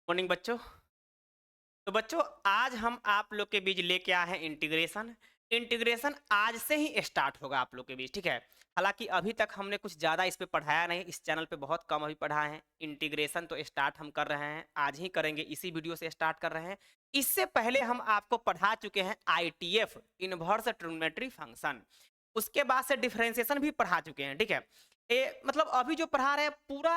Morning बच्चों। तो बच्चों, आज हम आप लोग के बीच लेके आए हैं इंटीग्रेशन। इंटीग्रेशन आज से ही स्टार्ट होगा आप लोग के बीच, ठीक है। हालांकि अभी तक हमने कुछ ज़्यादा इस पे पढ़ाया नहीं, इस चैनल पे बहुत कम अभी पढ़ाए हैं। इंटीग्रेशन तो स्टार्ट हम कर रहे हैं, आज ही करेंगे, इसी वीडियो से स्टार्ट कर रहे हैं। इससे पहले हम आपको पढ़ा चुके हैं आईटीएफ, इनवर्स ट्रिग्नोमेट्री फंक्शन। उसके बाद से डिफरेंशिएशन भी पढ़ा चुके हैं, ठीक है। मतलब अभी जो पढ़ा रहे हैं पूरा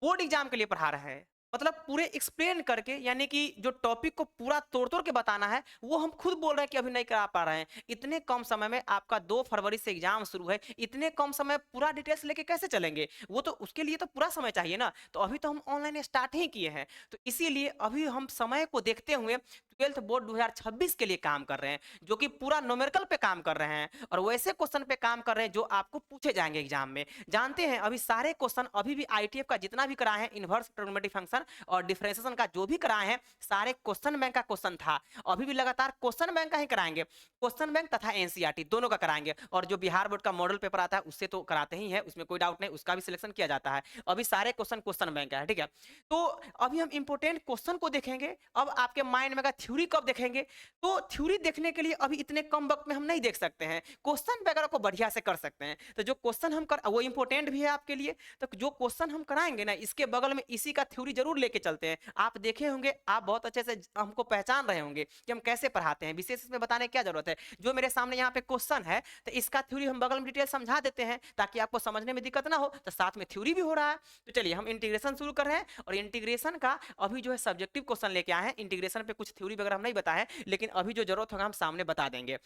बोर्ड एग्जाम के लिए पढ़ा रहे हैं। मतलब पूरे एक्सप्लेन करके, यानी कि जो टॉपिक को पूरा तोड़-तोड़ के बताना है, वो हम खुद बोल रहे हैं कि अभी नहीं करा पा रहे हैं। इतने कम समय में आपका 2 फरवरी से एग्जाम शुरू है, इतने कम समय पूरा डिटेल्स लेके कैसे चलेंगे? वो तो उसके लिए तो पूरा समय चाहिए ना। तो अभी तो हम ऑनलाइन स्टार्ट ही किए हैं। तो इसीलिए अभी हम समय को देखते हुए 12th बोर्ड 2026 के लिए काम कर रहे हैं, जो कि पूरा न्यूमेरिकल पे काम कर रहे हैं और वैसे क्वेश्चन पे काम कर रहे हैं जो आपको पूछे जाएंगे एग्जाम में। जानते हैं अभी सारे क्वेश्चन अभी भी आईटीएफ का जितना भी कराए हैं, इनवर्स ट्रिग्नोमेट्रिक फंक्शन और डिफरेंशिएशन का जो भी कराए हैं, सारे क्वेश्चन बैंक का क्वेश्चन था। अभी भी लगातार क्वेश्चन बैंक का ही कराएंगे, क्वेश्चन बैंक तथा एनसीईआरटी दोनों का कराएंगे। और जो बिहार बोर्ड का मॉडल पेपर आता है उससे तो कराते ही है, उसमें कोई डाउट नहीं, उसका भी सिलेक्शन किया जाता है। अभी सारे क्वेश्चन क्वेश्चन बैंक का है, ठीक है। तो अभी हम इंपोर्टेंट क्वेश्चन को देखेंगे। अब आपके माइंड में थ्योरी कब देखेंगे? तो थ्योरी देखने के लिए अभी इतने कम वक्त में हम नहीं देख सकते हैं, क्वेश्चन वगैरह को बढ़िया से कर सकते हैं। तो जो क्वेश्चन हम कर वो इंपॉर्टेंट भी है आपके लिए। तो जो क्वेश्चन हम कराएंगे ना, इसके बगल में इसी का थ्योरी जरूर लेके चलते हैं। आप देखे होंगे, आप बहुत अच्छे से हमको पहचान रहे होंगे कि हम कैसे पढ़ाते हैं, विशेष इसमें बताने की क्या जरूरत है। जो मेरे सामने यहाँ पे क्वेश्चन है, तो इसका थ्योरी हम बगल में डिटेल समझा देते हैं ताकि आपको समझने में दिक्कत ना हो। तो साथ में थ्योरी भी हो रहा है। तो चलिए हम इंटीग्रेशन शुरू कर रहे हैं। और इंटीग्रेशन का अभी जो है सब्जेक्टिव क्वेश्चन लेके आए हैं। इंटीग्रेशन पे कुछ थ्योरी वगैरह हम नहीं बताए, लेकिन अभी जो जरूरत होगा हम सामने बता देंगे।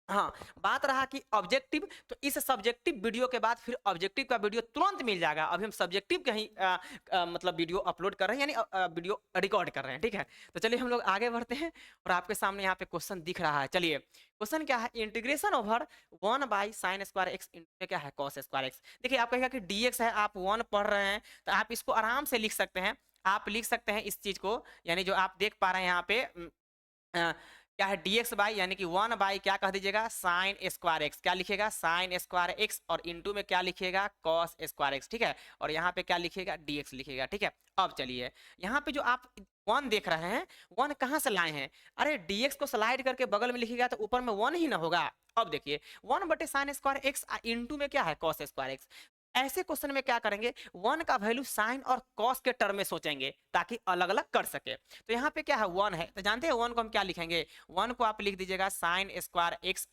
हाँ, बात रहा कि ऑब्जेक्टिव, तो इस सब्जेक्टिव वीडियो के बाद फिर ऑब्जेक्टिव का वीडियो तुरंत मिल जाएगा। अभी हम सब्जेक्टिव का ही मतलब वीडियो अपलोड कर रहे हैं, यानी वीडियो रिकॉर्ड कर रहे हैं, ठीक है। तो चलिए हम लोग आगे बढ़ते हैं। और आपके सामने यहाँ पे क्वेश्चन दिख रहा है। चलिए क्वेश्चन क्या है, integration over 1/sin² x into क्या है cos²x। देखिए आप कहेगा कि dx है, आप 1 पढ़ रहे हैं तो आप इसको आराम से लिख सकते हैं। आप लिख सकते हैं इस चीज को, यानी जो आप देख पा रहे हैं यहाँ पे क्या है dx बाई, यानी कि 1 बाई क्या कह दीजिएगा sin²x। क्या लिखिएगा sin²x और इनटू में क्या लिखिएगा cos²x, ठीक है। और यहाँ पे क्या लिखिएगा dx लिखिएगा, ठीक है। अब चलिए यहाँ पे जो आप 1 देख रहे हैं, 1 कहाँ से लाए हैं? अरे dx को स्लाइड करके बगल में लिखिएगा तो ऊपर में 1 ही ना होगा। अब देखिए 1/sin² इनटू में क्या है cos²x। ऐसे क्वेश्चन में क्या करेंगे, 1 का वैल्यू साइन और कॉस के टर्म में सोचेंगे ताकि अलग अलग कर सके। तो यहाँ पे क्या है 1 है, तो जानते हैं 1 को हम क्या लिखेंगे, 1 को आप लिख दीजिएगा sin² x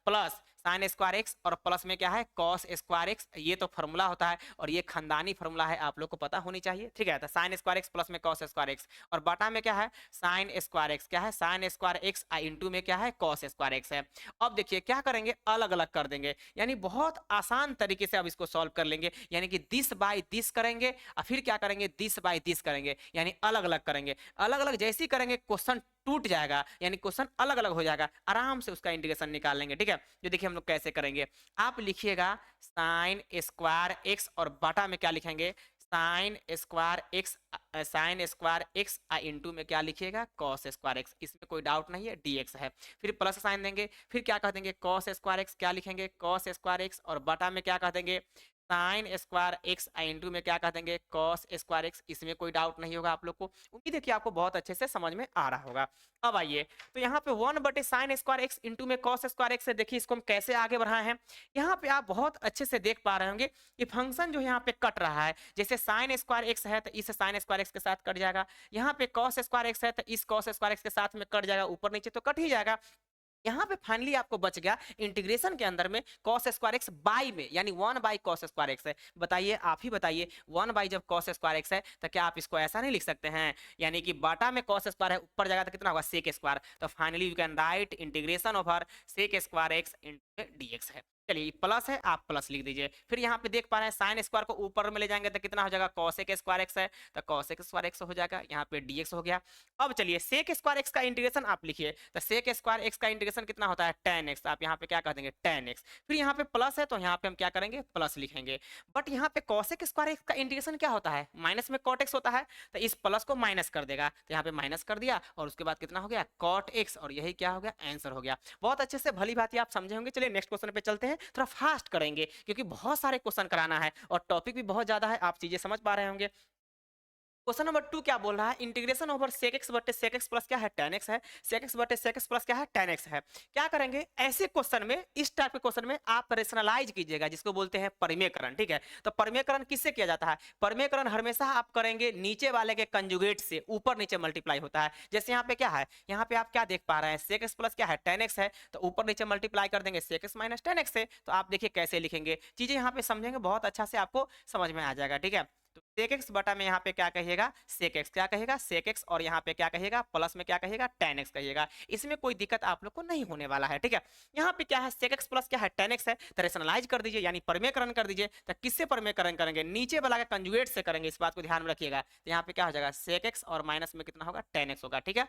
प्लस sin²x और प्लस में क्या है cos²x। ये तो फॉर्मूला होता है और ये खानदानी फॉर्मूला है, आप लोग को पता होनी चाहिए, ठीक है। तो sin² x प्लस में cos²x और बटा में क्या है sin²x, क्या है sin²x इंटू में क्या है cos²x है। अब देखिए क्या करेंगे, अलग अलग कर देंगे, यानी बहुत आसान तरीके से अब इसको सॉल्व कर लेंगे। यानी कि दिस बाई दिस करेंगे और फिर क्या करेंगे दिस बाई दिस करेंगे, यानी अलग अलग करेंगे। अलग अलग जैसे ही करेंगे क्वेश्चन टूट जाएगा, यानी क्वेश्चन अलग अलग हो जाएगा, आराम से उसका इंटीग्रेशन निकाल लेंगे, ठीक है। जो देखिए हम लोग कैसे करेंगे, आप लिखिएगा sin² x और बटा में क्या लिखेंगे sin²x इंटू में क्या लिखिएगा cos²x। इसमें कोई डाउट नहीं है, dx है। फिर प्लस साइन देंगे, फिर क्या कह देंगे cos²x, क्या लिखेंगे cos²x और बटा में क्या कह देंगे sin²x इंटू में क्या कह देंगे cos²x। इसमें कोई डाउट नहीं होगा आप लोग को। उम्मीद है कि आपको बहुत अच्छे से समझ में आ रहा होगा। अब आइए, तो यहाँ पे 1/sin² इंटू में cos² से देखिए इसको हम कैसे आगे बढ़ाए हैं। यहाँ पे आप बहुत अच्छे से देख पा रहे होंगे कि फंक्शन जो यहाँ पे कट रहा है, जैसे sin² है तो इस sin² के साथ कट जाएगा। यहाँ पे cos² है तो इस cos² के साथ में कट जाएगा, ऊपर नीचे तो कट ही जाएगा। यहाँ पे फाइनली आपको बच गया इंटीग्रेशन के अंदर में cos² बाई में, यानी 1/cos² है। बताइए, आप ही बताइए, 1 जब cos² है तो क्या आप इसको ऐसा नहीं लिख सकते हैं, यानी कि बाटा में cos² है, ऊपर जाएगा तो कितना होगा sec²। तो finally you can write integration over sec²x dx है। चलिए प्लस है, आप प्लस लिख दीजिए। फिर यहाँ पे देख पा रहे हैं sin² को ऊपर में ले जाएंगे तो कितना हो जाएगा cosec² है, तो cosec² हो जाएगा, यहाँ पे dx हो गया। अब चलिए sec² का इंटीग्रेशन आप लिखिए, तो sec² का इंटीग्रेशन कितना होता है tan x। आप यहाँ पे क्या कर देंगे tan x। फिर यहाँ पे प्लस है तो यहाँ पे हम क्या करेंगे प्लस लिखेंगे। बट यहाँ पे cosec² का इंटीग्रेशन क्या होता है, माइनस में cot x होता है, तो इस प्लस को माइनस कर देगा, तो यहाँ पे माइनस कर दिया और उसके बाद कितना हो गया cot x और यही क्या हो गया आंसर हो गया। बहुत अच्छे से भली भांति आप समझे होंगे। चलिए नेक्स्ट क्वेश्चन पे चलते हैं, थोड़ा फास्ट करेंगे क्योंकि बहुत सारे क्वेश्चन कराना है और टॉपिक भी बहुत ज्यादा है, आप चीजें समझ पा रहे होंगे। क्वेश्चन नंबर 2 क्या बोल रहा है, इंटीग्रेशन ओवर sec x बटे sec x प्लस क्या है tan x है, sec x बटे sec x प्लस क्या है tan x है। क्या करेंगे ऐसे क्वेश्चन में, इस टाइप के क्वेश्चन में आप रेशनलाइज कीजिएगा, जिसको बोलते हैं परिमेयकरण, ठीक है। तो परिमेयकरण किससे किया जाता है, परिमेयकरण हमेशा आप करेंगे नीचे वाले के कंजुगेट से, ऊपर नीचे मल्टीप्लाई होता है। जैसे यहाँ पे क्या है, यहाँ पे आप क्या देख पा रहे हैं, sec x प्लस क्या है tan x है, तो ऊपर नीचे मल्टीप्लाई कर देंगे sec x minus tan x से। तो आप देखिए कैसे लिखेंगे, चीजें यहाँ पे समझेंगे बहुत अच्छा से आपको समझ में आ जाएगा, ठीक है। तो sec x बटा में यहाँ पे क्या कहिएगा sec x, क्या कहेगा sec x, और यहाँ पे क्या कहिएगा प्लस में क्या कहिएगा tan x कहिएगा। इसमें कोई दिक्कत आप लोग को नहीं होने वाला है, ठीक है। यहाँ पे क्या है sec x प्लस क्या है tan x है, तो रेशनलाइज कर दीजिए यानी परिमेयकरण कर दीजिए। तो किससे परिमेयकरण करेंगे, नीचे वाला का कंजुगेट से करेंगे, इस बात को ध्यान में रखिएगा। तो यहाँ पे क्या हो जाएगा sec x और माइनस में कितना होगा tan x होगा, ठीक है।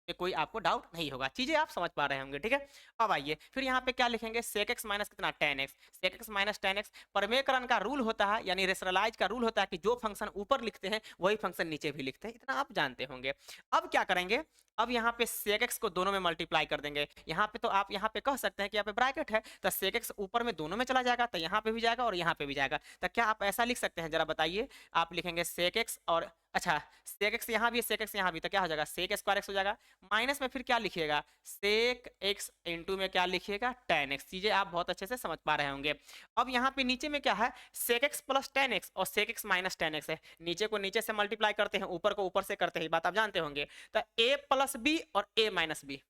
ये कोई आपको डाउट नहीं होगा, चीजें आप समझ पा रहे होंगे, ठीक है। अब आइए फिर यहाँ पे क्या लिखेंगे sec x माइनस कितना tan x, sec x minus tan x। परिमेयकरण का रूल होता है यानी रेशनलाइज का रूल होता है कि जो फंक्शन ऊपर लिखते हैं वही फंक्शन नीचे भी लिखते हैं, इतना आप जानते होंगे। अब क्या करेंगे, अब यहाँ पे sec x को दोनों में मल्टीप्लाई कर देंगे। यहाँ पे तो आप यहाँ पे कह सकते हैं कि यहाँ पे ब्रैकेट है, तो sec x ऊपर में दोनों में चला जाएगा, तो यहाँ पे भी जाएगा और यहाँ पे भी जाएगा। तो क्या आप ऐसा लिख सकते हैं, जरा बताइए। आप लिखेंगे sec x और अच्छा sec x यहाँ भी sec x यहाँ भी, तो क्या हो जाएगा sec स्क्वायर x हो जाएगा। माइनस में फिर क्या लिखिएगा sec x इंटू में क्या लिखिएगा tan x। चीजें आप बहुत अच्छे से समझ पा रहे होंगे। अब यहाँ पे नीचे में क्या है sec x plus tan x और sec x minus tan x है। नीचे को नीचे से मल्टीप्लाई करते हैं, ऊपर को ऊपर से करते हैं, बात आप जानते होंगे। तो a प्लस बी और a minus b,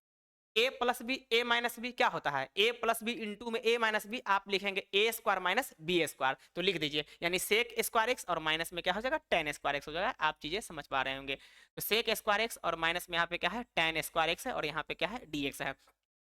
a plus b a minus b क्या होता है, a प्लस बी इंटू में a माइनस बी, आप लिखेंगे a square minus b square. तो लिख दीजिए यानी sec स्क्वायर x और माइनस में क्या हो जाएगा tan स्क्वायर x हो जाएगा। आप चीजें समझ पा रहे होंगे। तो sec स्क्वायर x और माइनस में यहाँ पे क्या है tan स्क्वायर x है और यहाँ पे क्या है dx है।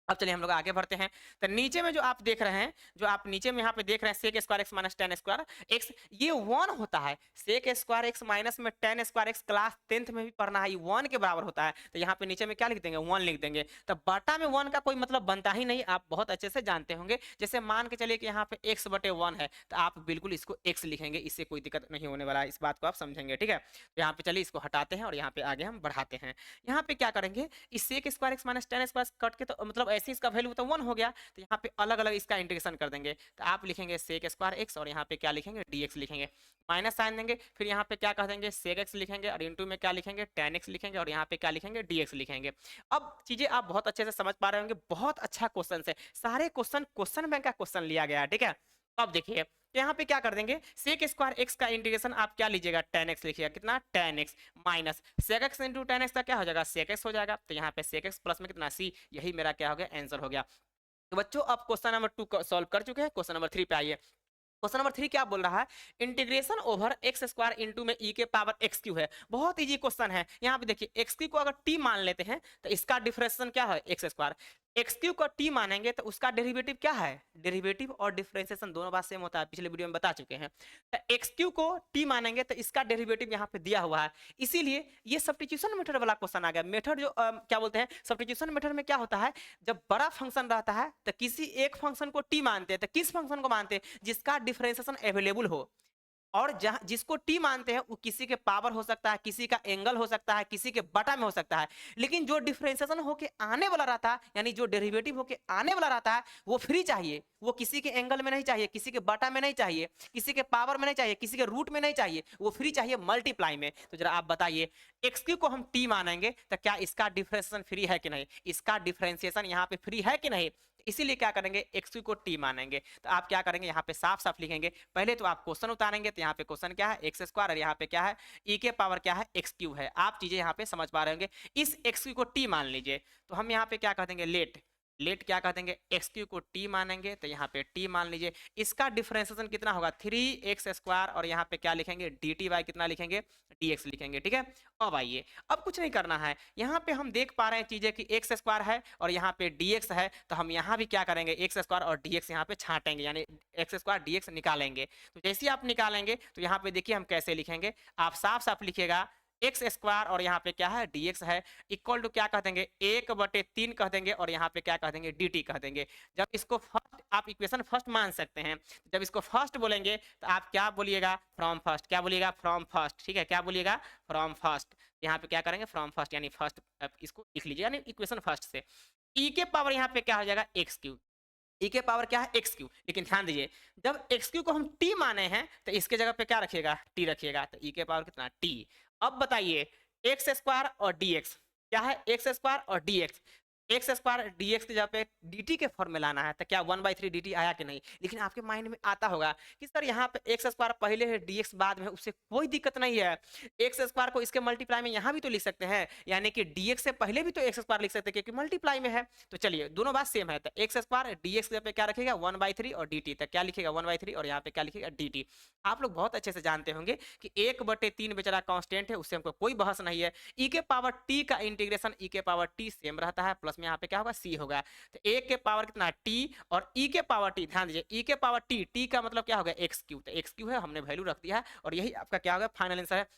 अब चलिए हम लोग आगे बढ़ते हैं। तो नीचे में जो आप देख रहे हैं, जो आप नीचे में यहाँ पे देख रहे हैं sec square x minus tan square x, ये 1 होता है। sec स्क्वायर x माइनस में tan square x class 10th में भी पढ़ना है, ये 1 के बराबर होता है। तो यहाँ पे नीचे में क्या लिख देंगे 1 लिख देंगे। तो बटा में 1 का कोई मतलब बनता ही नहीं, आप बहुत अच्छे से जानते होंगे। जैसे मान के चलिए कि यहाँ पे x बटे 1 है, तो आप बिल्कुल इसको x लिखेंगे, इससे कोई दिक्कत नहीं होने वाला है, इस बात को आप समझेंगे, ठीक है। तो यहाँ पे चलिए इसको हटाते हैं और यहाँ पे आगे हम बढ़ाते हैं। यहाँ पे क्या करेंगे, इस sec square x minus tan square cut के, तो मतलब ऐसे इसका वैल्यू तो 1 हो गया। तो यहाँ पे अलग अलग इसका इंटीग्रेशन कर देंगे। तो आप लिखेंगे sec स्क्वायर x और यहाँ पे क्या लिखेंगे dx लिखेंगे, माइनस साइन देंगे। फिर यहाँ पे क्या कह देंगे sec x लिखेंगे और इंटू में क्या लिखेंगे tan x लिखेंगे और यहाँ पे क्या लिखेंगे dx लिखेंगे। अब चीजें आप बहुत अच्छे से समझ पा रहे होंगे, बहुत अच्छा क्वेश्चन है, सारे क्वेश्चन बैंक का क्वेश्चन लिया गया है, ठीक है। अब देखिए यहाँ पे क्या कर देंगे sec स्क्वायर x का इंटीग्रेशन आप क्या लीजिएगा tan x लिखिएगा, कितना tan x minus sec x into tan x का क्या हो जाएगा sec x हो जाएगा। तो यहाँ पे sec x प्लस में कितना c, यही मेरा क्या हो गया आंसर हो गया। तो बच्चों अब क्वेश्चन नंबर 2 सॉल्व कर चुके हैं, क्वेश्चन नंबर 3 पे आइए। क्वेश्चन नंबर 3 क्या बोल रहा है, integration over x square into में e के पावर एक्स क्यू है। बहुत इजी क्वेश्चन है। यहाँ पे देखिए एक्स क्यू को अगर t मान लेते हैं तो इसका डिफरेंशिएशन क्या है एक्स स्क्वायर, एक्स क्यू को t मानेंगे तो उसका डेरिवेटिव क्या है, डेरिवेटिव और डिफरेंशिएशन दोनों बात सेम होता है, पिछले वीडियो में बता चुके हैं। तो एक्स क्यू को t मानेंगे तो इसका डेरिवेटिव यहाँ पे दिया हुआ है, इसीलिए ये सब्स्टिट्यूशन मेथड वाला क्वेश्चन आ गया। मेथड जो क्या बोलते हैं, सब्स्टिट्यूशन मेथड में क्या होता है, जब बड़ा फंक्शन रहता है तो किसी एक फंक्शन को t मानते हैं, तो किस फंक्शन को मानते हैं, जिसका डिफरेंशिएशन अवेलेबल हो। और जहां जिसको टी मानते हैं वो किसी के पावर हो सकता है, किसी का एंगल हो सकता है, किसी के बटा में हो सकता है। लेकिन जो डिफरेंशिएशन होके आने वाला रहता है, यानी जो डेरिवेटिव होके आने वाला रहता है, वो फ्री चाहिए, वो किसी के एंगल में नहीं चाहिए, किसी के बटा में नहीं चाहिए, किसी के पावर में नहीं चाहिए, किसी के रूट में नहीं चाहिए, वो फ्री चाहिए मल्टीप्लाई में। तो जरा आप बताइए एक्स क्यू को हम टी मानेंगे तो क्या इसका डिफरेंशिएशन फ्री है कि नहीं, इसका डिफरेंशिएशन यहाँ पे फ्री है कि नहीं। इसीलिए क्या करेंगे एक्स क्यू को टी मानेंगे। तो आप क्या करेंगे यहाँ पे साफ साफ लिखेंगे, पहले तो आप क्वेश्चन उतारेंगे। तो यहाँ पे क्वेश्चन क्या है एक्स स्क्वायर और यहाँ पे क्या है ई के पावर क्या है एक्स क्यू है। आप चीजें यहाँ पे समझ पा रहे होंगे। इस एक्स क्यू को टी मान लीजिए, तो हम यहाँ पे क्या कह देंगे लेट क्या कह देंगे एक्स क्यू को टी मानेंगे, तो यहाँ पे टी मान लीजिए। इसका डिफरेंशिएशन कितना होगा 3x स्क्वायर और यहाँ पे क्या लिखेंगे डी टी वाई कितना लिखेंगे dx लिखेंगे, ठीक है। अब आइए अब कुछ नहीं करना है, यहाँ पे हम देख पा रहे हैं चीजें कि एक्स स्क्वायर है और यहाँ पे dx है। तो हम यहाँ भी क्या करेंगे एक्स स्क्वायर और dx यहाँ पे छाटेंगे, यानी एक्स स्क्वायर dx निकालेंगे। तो जैसे ही आप निकालेंगे तो यहाँ पे देखिए हम कैसे लिखेंगे, आप साफ साफ लिखिएगा एक्स स्क्वायर और यहाँ पे क्या है dx है इक्वल टू क्या कह देंगे 1/3 कह देंगे और यहाँ पे क्या कह देंगे dt कह देंगे। जब इसको फर्स्ट आप इक्वेशन फर्स्ट मान सकते हैं, जब इसको फर्स्ट बोलेंगे तो आप क्या बोलिएगा फ्रॉम फर्स्ट, क्या बोलिएगा फ्रॉम फर्स्ट, ठीक है, क्या बोलिएगा फ्रॉम फर्स्ट। यहाँ पे क्या करेंगे फ्रॉम फर्स्ट यानी फर्स्ट, इसको लिख लीजिए यानी इक्वेशन फर्स्ट से। e के पावर यहाँ पे क्या हो जाएगा एक्स क्यू, ई के पावर क्या है एक्स क्यू। लेकिन ध्यान दीजिए जब एक्स क्यू को हम टी माने हैं तो इसके जगह पे क्या रखिएगा टी रखिएगा, तो ई के पावर कितना टी। अब बताइए एक्स स्क्वायर और डी एक्स क्या है, एक्स स्क्वायर और D x square D x की जगह पे डी टी के फॉर्म में लाना है, तो क्या 1/3 डी टी आया कि नहीं। लेकिन आपके माइंड में आता होगा कि सर यहाँ पे एक्स स्क्वायर पहले है डी एक्स बाद में है, उससे कोई दिक्कत नहीं है। एक्स स्क्वायर को इसके मल्टीप्लाई में यहाँ भी तो लिख सकते हैं, यानी कि डी एक्स से पहले भी तो एक्स स्क्वायर लिख सकते हैं क्योंकि मल्टीप्लाई में है। तो चलिए दोनों बात सेम है, तो एक्स स्क्वायर डी एक्स पे क्या रखेगा 1/3 और डी टी, तो क्या लिखेगा 1/3 और यहाँ पे क्या लिखेगा डी टी। आप लोग बहुत अच्छे से जानते होंगे कि 1/3 बेचारा कांस्टेंट है, उससे हमको कोई बहस नहीं है। ई के पावर टी का इंटीग्रेशन ई के पावर टी सेम रहता है, प्लस में यहाँ पे क्या होगा सी होगा। तो एक के पावर कितना टी और ई के पावर टी, ध्यान दीजिए ई के पावर टी, टी का मतलब क्या होगा एक्स क्यू, तो एक्स क्यू है हमने वैल्यू रख दिया है और यही आपका क्या होगा फाइनल आंसर है।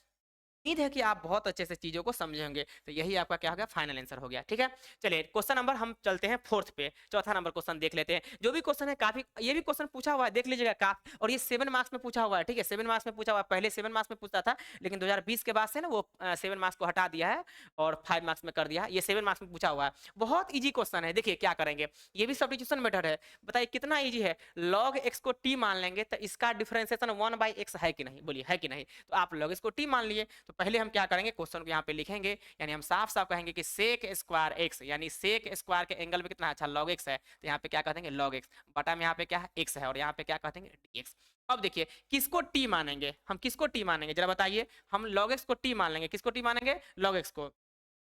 उम्मीद है कि आप बहुत अच्छे से चीजों को समझे होंगे, तो यही आपका क्या हो गया फाइनल आंसर हो गया। ठीक है चलिए क्वेश्चन नंबर हम चलते हैं फोर्थ पे, चौथा नंबर क्वेश्चन देख लेते हैं। जो भी क्वेश्चन है काफी, ये भी क्वेश्चन पूछा हुआ है देख लीजिएगा काफी, और ये 7 मार्क्स में पूछा हुआ है। ठीक है 7 मार्क्स में पूछा हुआ है, पहले 7 मार्क्स में पूछता था लेकिन 2020 के बाद से ना वो 7 मार्क्स को हटा दिया है और 5 मार्क्स में कर दिया है। ये 7 मार्क्स में पूछा हुआ है, बहुत ईजी क्वेश्चन है। देखिए क्या करेंगे, ये भी सब्स्टिट्यूशन मेथड है। बताइए कितना ईजी है, log x को t मान लेंगे तो इसका डिफरेंशिएशन 1/x है कि नहीं, बोलिए है कि नहीं। तो आप log x को t मान लिए, तो पहले हम क्या करेंगे क्वेश्चन को यहाँ पे लिखेंगे, यानी हम साफ साफ कहेंगे कि सेक स्क्वायर एक्स, यानी सेक स्क्वायर के एंगल में कितना अच्छा log x है, तो यहाँ पे क्या कह देंगे log x बटा में यहाँ पे क्या है x है और यहाँ पे क्या कह देंगे dx। अब देखिए किसको t मानेंगे, हम किसको t मानेंगे जरा बताइए। हम log x को t मान लेंगे, किसको t मानेंगे log x को।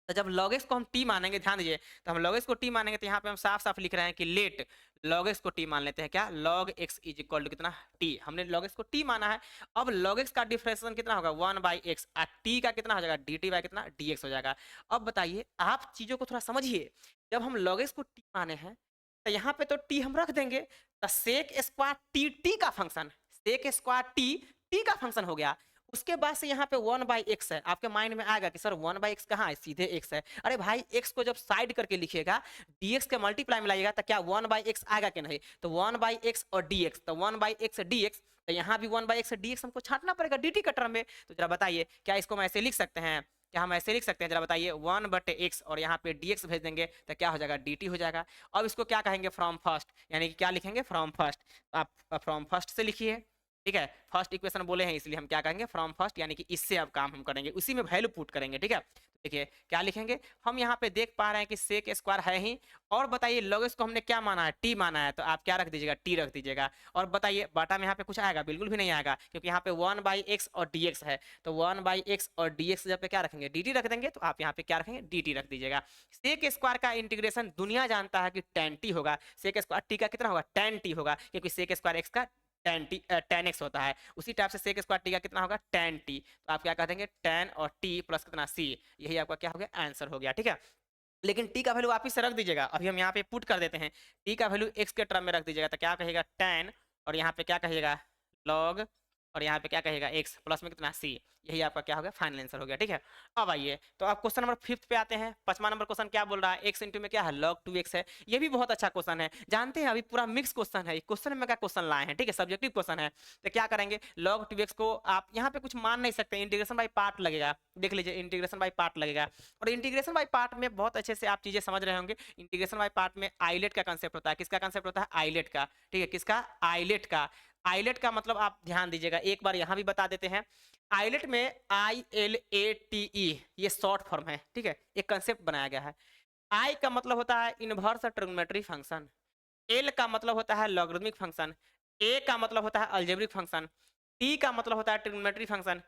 तो जब log x को हम t मानेंगे, ध्यान दीजिए तो हम log x को t मानेंगे तो यहाँ पे हम साफ साफ लिख रहे हैं कि लेट log x को t मान लेते हैं, क्या log x is equal to कितना t, हमने log x को t माना है। अब log x का डिफरेंशिएशन कितना होगा 1/x और t का कितना हो जाएगा dt बाय कितना dx हो जाएगा। अब बताइए आप चीजों को थोड़ा समझिए, जब हम log x को t माने हैं तो यहाँ पे तो t हम रख देंगे, तो sec स्क्वायर t t का function, sec square t t का फंक्शन हो गया। उसके बाद से यहाँ पे 1/x है, आपके माइंड में आएगा कि सर 1/x कहाँ है, सीधे x है। अरे भाई x को जब साइड करके लिखिएगा dx के मल्टीप्लाई में लाइएगा तो क्या 1/x आएगा कि नहीं, तो 1/x और dx, तो 1/x dx, तो यहाँ भी 1/x dx हमको छांटना पड़ेगा dt का टर्म में। तो जरा बताइए क्या इसको हम ऐसे लिख सकते हैं, क्या हम ऐसे लिख सकते हैं जरा बताइए 1/x और यहाँ पे dx भेज देंगे तो क्या हो जाएगा dt हो जाएगा। अब इसको क्या कहेंगे फ्रॉम फर्स्ट, यानी कि क्या लिखेंगे फ्रॉम फर्स्ट, आप फ्रॉम फर्स्ट से लिखिए। ठीक है फर्स्ट इक्वेशन बोले हैं इसलिए हम क्या करेंगे फ्रॉम फर्स्ट, यानी कि इससे अब काम हम करेंगे, उसी में वैल्यू पुट करेंगे। ठीक है देखिए क्या लिखेंगे, हम यहाँ पे देख पा रहे हैं कि सेक स्क्वायर है ही, और बताइए log x को हमने क्या माना है t माना है, तो आप क्या रख दीजिएगा t रख दीजिएगा। और बताइए बाटा में यहाँ पे कुछ आएगा, बिल्कुल भी नहीं आएगा क्योंकि यहाँ पे 1/x और dx है, तो 1/x और dx जब पे क्या रखेंगे dt रख देंगे, तो आप यहाँ पे क्या रखेंगे dt रख दीजिएगा। सेक स्क्वायर का इंटीग्रेशन दुनिया जानता है कि tan t होगा, सेक स्क्वायर t का कितना होगा tan t होगा, क्योंकि सेक स्क्वायर x का tan x होता है, उसी टाइप से सेक स्क्वायर टी का कितना होगा tan t, तो आप क्या कह देंगे tan और t प्लस कितना c, यही आपका क्या हो गया आंसर हो गया। ठीक है लेकिन t का वैल्यू वापिस से रख दीजिएगा, अभी हम यहाँ पे पुट कर देते हैं, t का वैल्यू x के टर्म में रख दीजिएगा, तो क्या कहेगा tan और यहाँ पे क्या कहिएगा log और यहाँ पे क्या कहेगा x प्लस में कितना c, यही आपका क्या हो गया फाइनल आंसर हो गया। ठीक है अब आइए तो आप क्वेश्चन नंबर 5 पे आते हैं। 5वां नंबर क्वेश्चन क्या बोल रहा है, x इंटू में क्या है log 2x है, ये भी बहुत अच्छा क्वेश्चन है, जानते हैं अभी पूरा मिक्स क्वेश्चन है, क्वेश्चन में क्या क्वेश्चन लाए हैं। ठीक है सब्जेक्टिव क्वेश्चन है, तो क्या करेंगे log 2x को आप यहाँ पे कुछ मान नहीं सकते, इंटीग्रेशन बाई पार्ट लगेगा, देख लीजिए इंटीग्रेशन बाई पार्ट लगेगा। और इंटीग्रेशन बाई पार्ट में बहुत अच्छे से आप चीजें समझ रहे होंगे, इंटीग्रेशन बाई पार्ट में आइलेट का कंसेप्ट होता है, किसका कंसेप्ट होता है आइलेट का। ठीक है किसका आइलेट का, आइलेट का मतलब आप ध्यान दीजिएगा एक बार यहाँ भी बता देते हैं, आइलेट में ILATE ये शॉर्ट फॉर्म है। ठीक है एक कंसेप्ट बनाया गया है, I का मतलब होता है इनवर्स ट्रिग्नोमेट्री फंक्शन, L का मतलब होता है लॉगरिथमिक फंक्शन, A का मतलब होता है अलजेब्रिक फंक्शन, T का मतलब होता है ट्रिग्नोमेट्री फंक्शन,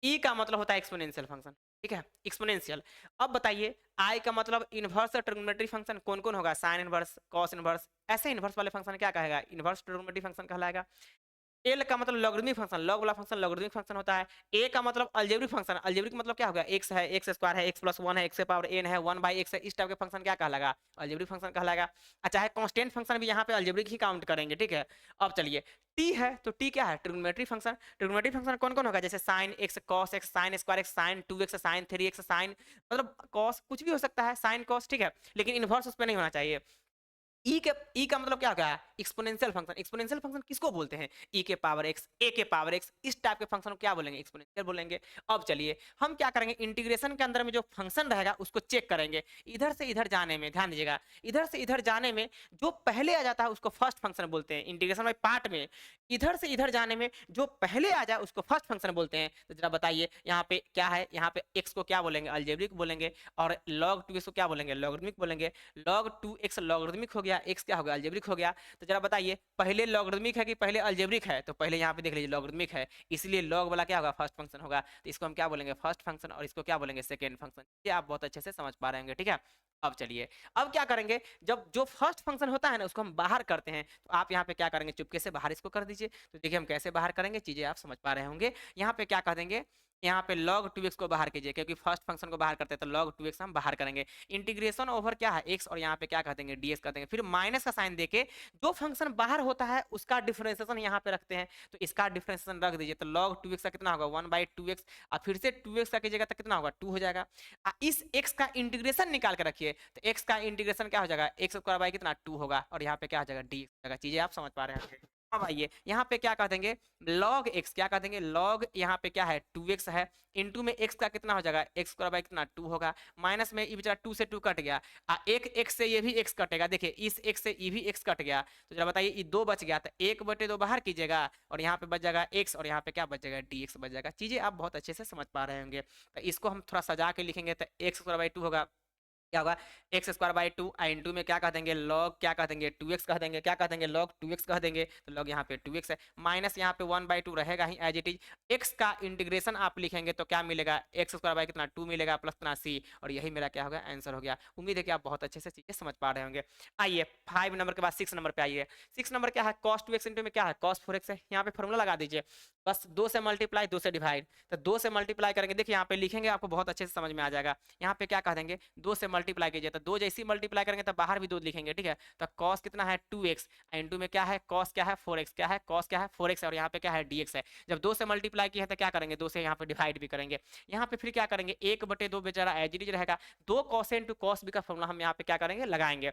E का मतलब होता है एक्सपोनेंशियल फंक्शन। ठीक है एक्सपोनेंशियल। अब बताइए I का मतलब इनवर्स ट्रिग्नोमेट्री फंक्शन कौन कौन होगा, साइन इनवर्स कॉस इनवर्स, ऐसे इनवर्स वाले फंक्शन क्या कहेगा इनवर्स ट्रिग्नोमेट्री फंक्शन कहलाएगा। एल का मतलब लॉगरिथमिक फंक्शन, लॉग वाला फंक्शन लॉगरिथमिक फंक्शन होता है। ए का मतलब अलजेब्रिक फंक्शन, अलजेब्रिक मतलब क्या होगा एक्स है, एक्स स्क्वायर है, एक्स प्लस 1 है, एक्स के पावर n है, 1/x है, इस टाइप के फंक्शन क्या कहलाएगा अलजेब्रिक फंक्शन कहलाएगा। चाहे कांस्टेंट फंक्शन भी यहाँ पे अलजेब्रिक ही काउंट करेंगे। ठीक है अब चलिए टी है तो टी क्या है ट्रिग्नोमेट्री फंक्शन, ट्रिग्नोमेट्री फंक्शन कौन कौन होगा जैसे sine x cos x sine square x sine 2x sine 3x sine, मतलब कॉस कुछ भी हो सकता है साइन कॉस। ठीक है लेकिन इनवर्स उस पर नहीं होना चाहिए, ई का मतलब क्या हो गया? Exponential function. एक्सपोनेंशियल फंक्शन किसको बोलते हैं? ई के पावर एक्स, ए के पावर एक्स, इस टाइप के फंक्शन को क्या बोलेंगे? एक्सपोनेंशियल बोलेंगे। अब चलिए हम क्या करेंगे, इंटीग्रेशन के अंदर में जो फंक्शन रहेगा उसको चेक करेंगे। इधर से इधर जाने में ध्यान दीजिएगा, इधर से इधर जाने में जो पहले आ जाता है उसको फर्स्ट फंक्शन बोलते हैं। इंटीग्रेशन वाले पार्ट में इधर से इधर जाने में जो पहले आ जाए उसको फर्स्ट फंक्शन बोलते हैं। तो जरा बताइए यहाँ पे क्या है? यहाँ पे एक्स को क्या बोलेंगे? अलजेब्रिक बोलेंगे। और log 2x को क्या बोलेंगे? लॉगरिथमिक बोलेंगे। log 2x लॉगरिथमिक हो गया, x क्या हो गया? अलजेब्रिक हो गया। तो जरा बताइए पहले लॉगरिथमिक है कि पहले अलजेब्रिक है? तो पहले यहाँ पे देख लीजिए लॉगरिथमिक है, इसलिए log वाला क्या होगा? फर्स्ट फंक्शन होगा। तो इसको हम क्या बोलेंगे? First function. और इसको क्या बोलेंगे? Second function. ये आप बहुत अच्छे से समझ पा रहे होंगे, ठीक है। अब चलिए, अब क्या करेंगे, जब जो फर्स्ट फंक्शन होता है ना उसको हम बाहर करते हैं, तो आप यहाँ पे क्या करेंगे? चुपके से बाहर इसको कर दीजिए। तो देखिए हम कैसे बाहर करेंगे, चीजें आप समझ पा रहे होंगे। यहाँ पे क्या कह देंगे, यहाँ पे log 2x को बाहर कीजिए, क्योंकि फर्स्ट फंक्शन को बाहर करते हैं तो log 2x हम बाहर करेंगे। इंटीग्रेशन ओवर क्या है? x, और यहाँ पे क्या कर देंगे? ds कर देंगे। फिर माइनस का साइन देके जो फंक्शन बाहर होता है उसका डिफरेंशिएशन यहाँ पे रखते हैं, तो इसका डिफरेंशिएशन रख दीजिए। तो log 2x का कितना होगा? 1/2x। और फिर से 2x का कीजिएगा तो कितना होगा? 2 हो जाएगा। इस x का इंटीग्रेशन निकाल के रखिए, तो x का इंटीग्रेशन क्या हो जाएगा? x स्क्वायर बाई कितना? 2 होगा। और यहाँ पे क्या हो जाएगा? डी हो जाएगा। चीजें आप समझ पा रहे हैं। अब आइए यहाँ पे क्या कह देंगे? log x क्या कह देंगे? log यहाँ पे क्या है? 2x है, इंटू में x का कितना हो जाएगा? x स्क्वायर बाई कितना? 2 होगा। माइनस में ये बेचारा 2 से 2 कट गया, एक x से ये भी x कटेगा। देखिए इस x से ये भी x कट गया, तो जरा बताइए ये 2 बच गया, तो 1/2 बाहर कीजिएगा और यहाँ पे बच जाएगा x, और यहाँ पे क्या बच जाएगा? dx बच जाएगा। चीजें आप बहुत अच्छे से समझ पा रहे होंगे। तो इसको हम थोड़ा सजा के लिखेंगे, तो x स्क्वायर बाई 2 होगा, क्या होगा? एक्स स्क्वायर बाई 2, इंटू में क्या कह देंगे? log क्या कह देंगे? 2x कह देंगे। क्या कह देंगे? log 2x कह देंगे। तो log यहाँ पे 2x है, माइनस यहाँ पे 1/2 रहेगा ही एज इट इज। x का इंटीग्रेशन आप लिखेंगे तो क्या मिलेगा? एक्स स्क्वायर बाई कितना? 2 मिलेगा, प्लस कितना? c। और यही मेरा क्या होगा? आंसर हो गया। उम्मीद है कि आप बहुत अच्छे से चीजें समझ पा रहे होंगे। आइए 5 नंबर के बाद 6 नंबर पे आइए। 6 नंबर क्या है? cos 2x इंटू में क्या है? cos 4x है। यहाँ पे फॉर्मूला लगा दीजिए, बस 2 से मल्टीप्लाई 2 से डिवाइड। तो 2 से मल्टीप्लाई करेंगे, देखिए यहाँ पे लिखेंगे आपको बहुत अच्छे से समझ में आ जाएगा। यहाँ पे क्या कह देंगे? 2 से मल्टीप्लाई कीजिए, तो 2 जैसी मल्टीप्लाई करेंगे तो बाहर भी 2 लिखेंगे, ठीक है। तो cos कितना है? 2x, इंटू में क्या है? cos क्या है? 4x। क्या है? cos क्या है? 4x है, और यहाँ पे क्या है? dx है। जब 2 से मल्टीप्लाई किया है तो क्या करेंगे? 2 से यहाँ पे डिवाइड भी करेंगे। यहाँ पे फिर क्या करेंगे? 1/2 बेचारा एज इट इज रहेगा। 2 cos इंटू cos b का फॉर्मूला हम यहाँ पे क्या करेंगे? लगाएंगे।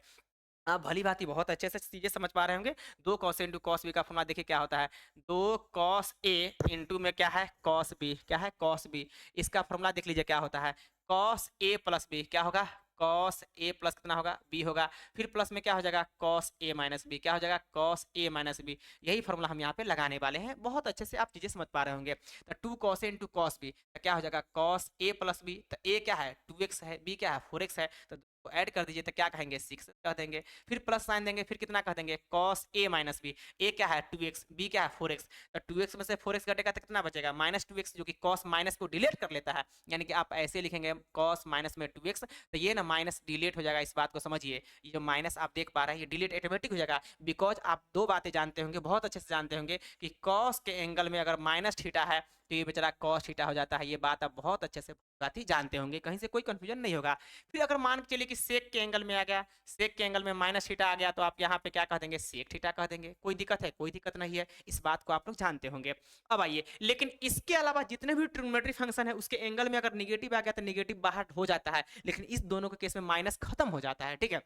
आप भली भांति बहुत अच्छे से चीजें समझ पा रहे होंगे। 2 cos इंटू cos b का फॉर्मूला देखिए क्या होता है? 2 cos a इंटू में क्या है? cos b। क्या है? cos b। इसका फॉर्मूला देख लीजिए क्या होता है? cos a प्लस b क्या होगा? cos a प्लस कितना होगा? b होगा। फिर प्लस में क्या हो जाएगा? cos a minus b। क्या हो जाएगा? cos a minus b। यही फॉर्मूला हम यहाँ पे लगाने वाले हैं। बहुत अच्छे से आप चीजें समझ पा रहे होंगे। तो 2 cos a into cos b तो क्या हो जाएगा? cos a plus b। तो a क्या है? 2x है, b क्या है? 4x है। तो ऐड कर दीजिए तो क्या कहेंगे? 6 कह देंगे। फिर प्लस साइन देंगे, फिर कितना कह देंगे? cos a minus b। a क्या है? 2x, b क्या है? 4x। तो 2x में से 4x घटेगा तो कितना बचेगा? -2x, जो कि cos माइनस को डिलीट कर लेता है। यानी कि आप ऐसे लिखेंगे cos माइनस में 2x, तो ये ना माइनस डिलीट हो जाएगा। इस बात को समझिए, ये जो माइनस आप देख पा रहे हैं ये डिलीट ऑटोमेटिक हो जाएगा। बिकॉज आप दो बातें जानते होंगे, बहुत अच्छे से जानते होंगे कि cos के एंगल में अगर माइनस थीटा है तो ये बेचारा cos थीटा हो जाता है। ये बात आप बहुत अच्छे से बात ही जानते होंगे, कहीं से कोई कंफ्यूजन नहीं होगा। फिर अगर मान के चलिए कि सेक के एंगल में आ गया, सेक के एंगल में माइनस थीटा आ गया, तो आप यहाँ पे क्या कह देंगे? सेक थीटा कह देंगे। कोई दिक्कत है? कोई दिक्कत नहीं है, इस बात को आप लोग जानते होंगे। अब आइए, लेकिन इसके अलावा जितने भी ट्रिग्नोमेट्री फंक्शन है उसके एंगल में अगर निगेटिव आ गया तो निगेटिव बाहर हो जाता है, लेकिन इस दोनों के केस में माइनस खत्म हो जाता है, ठीक है।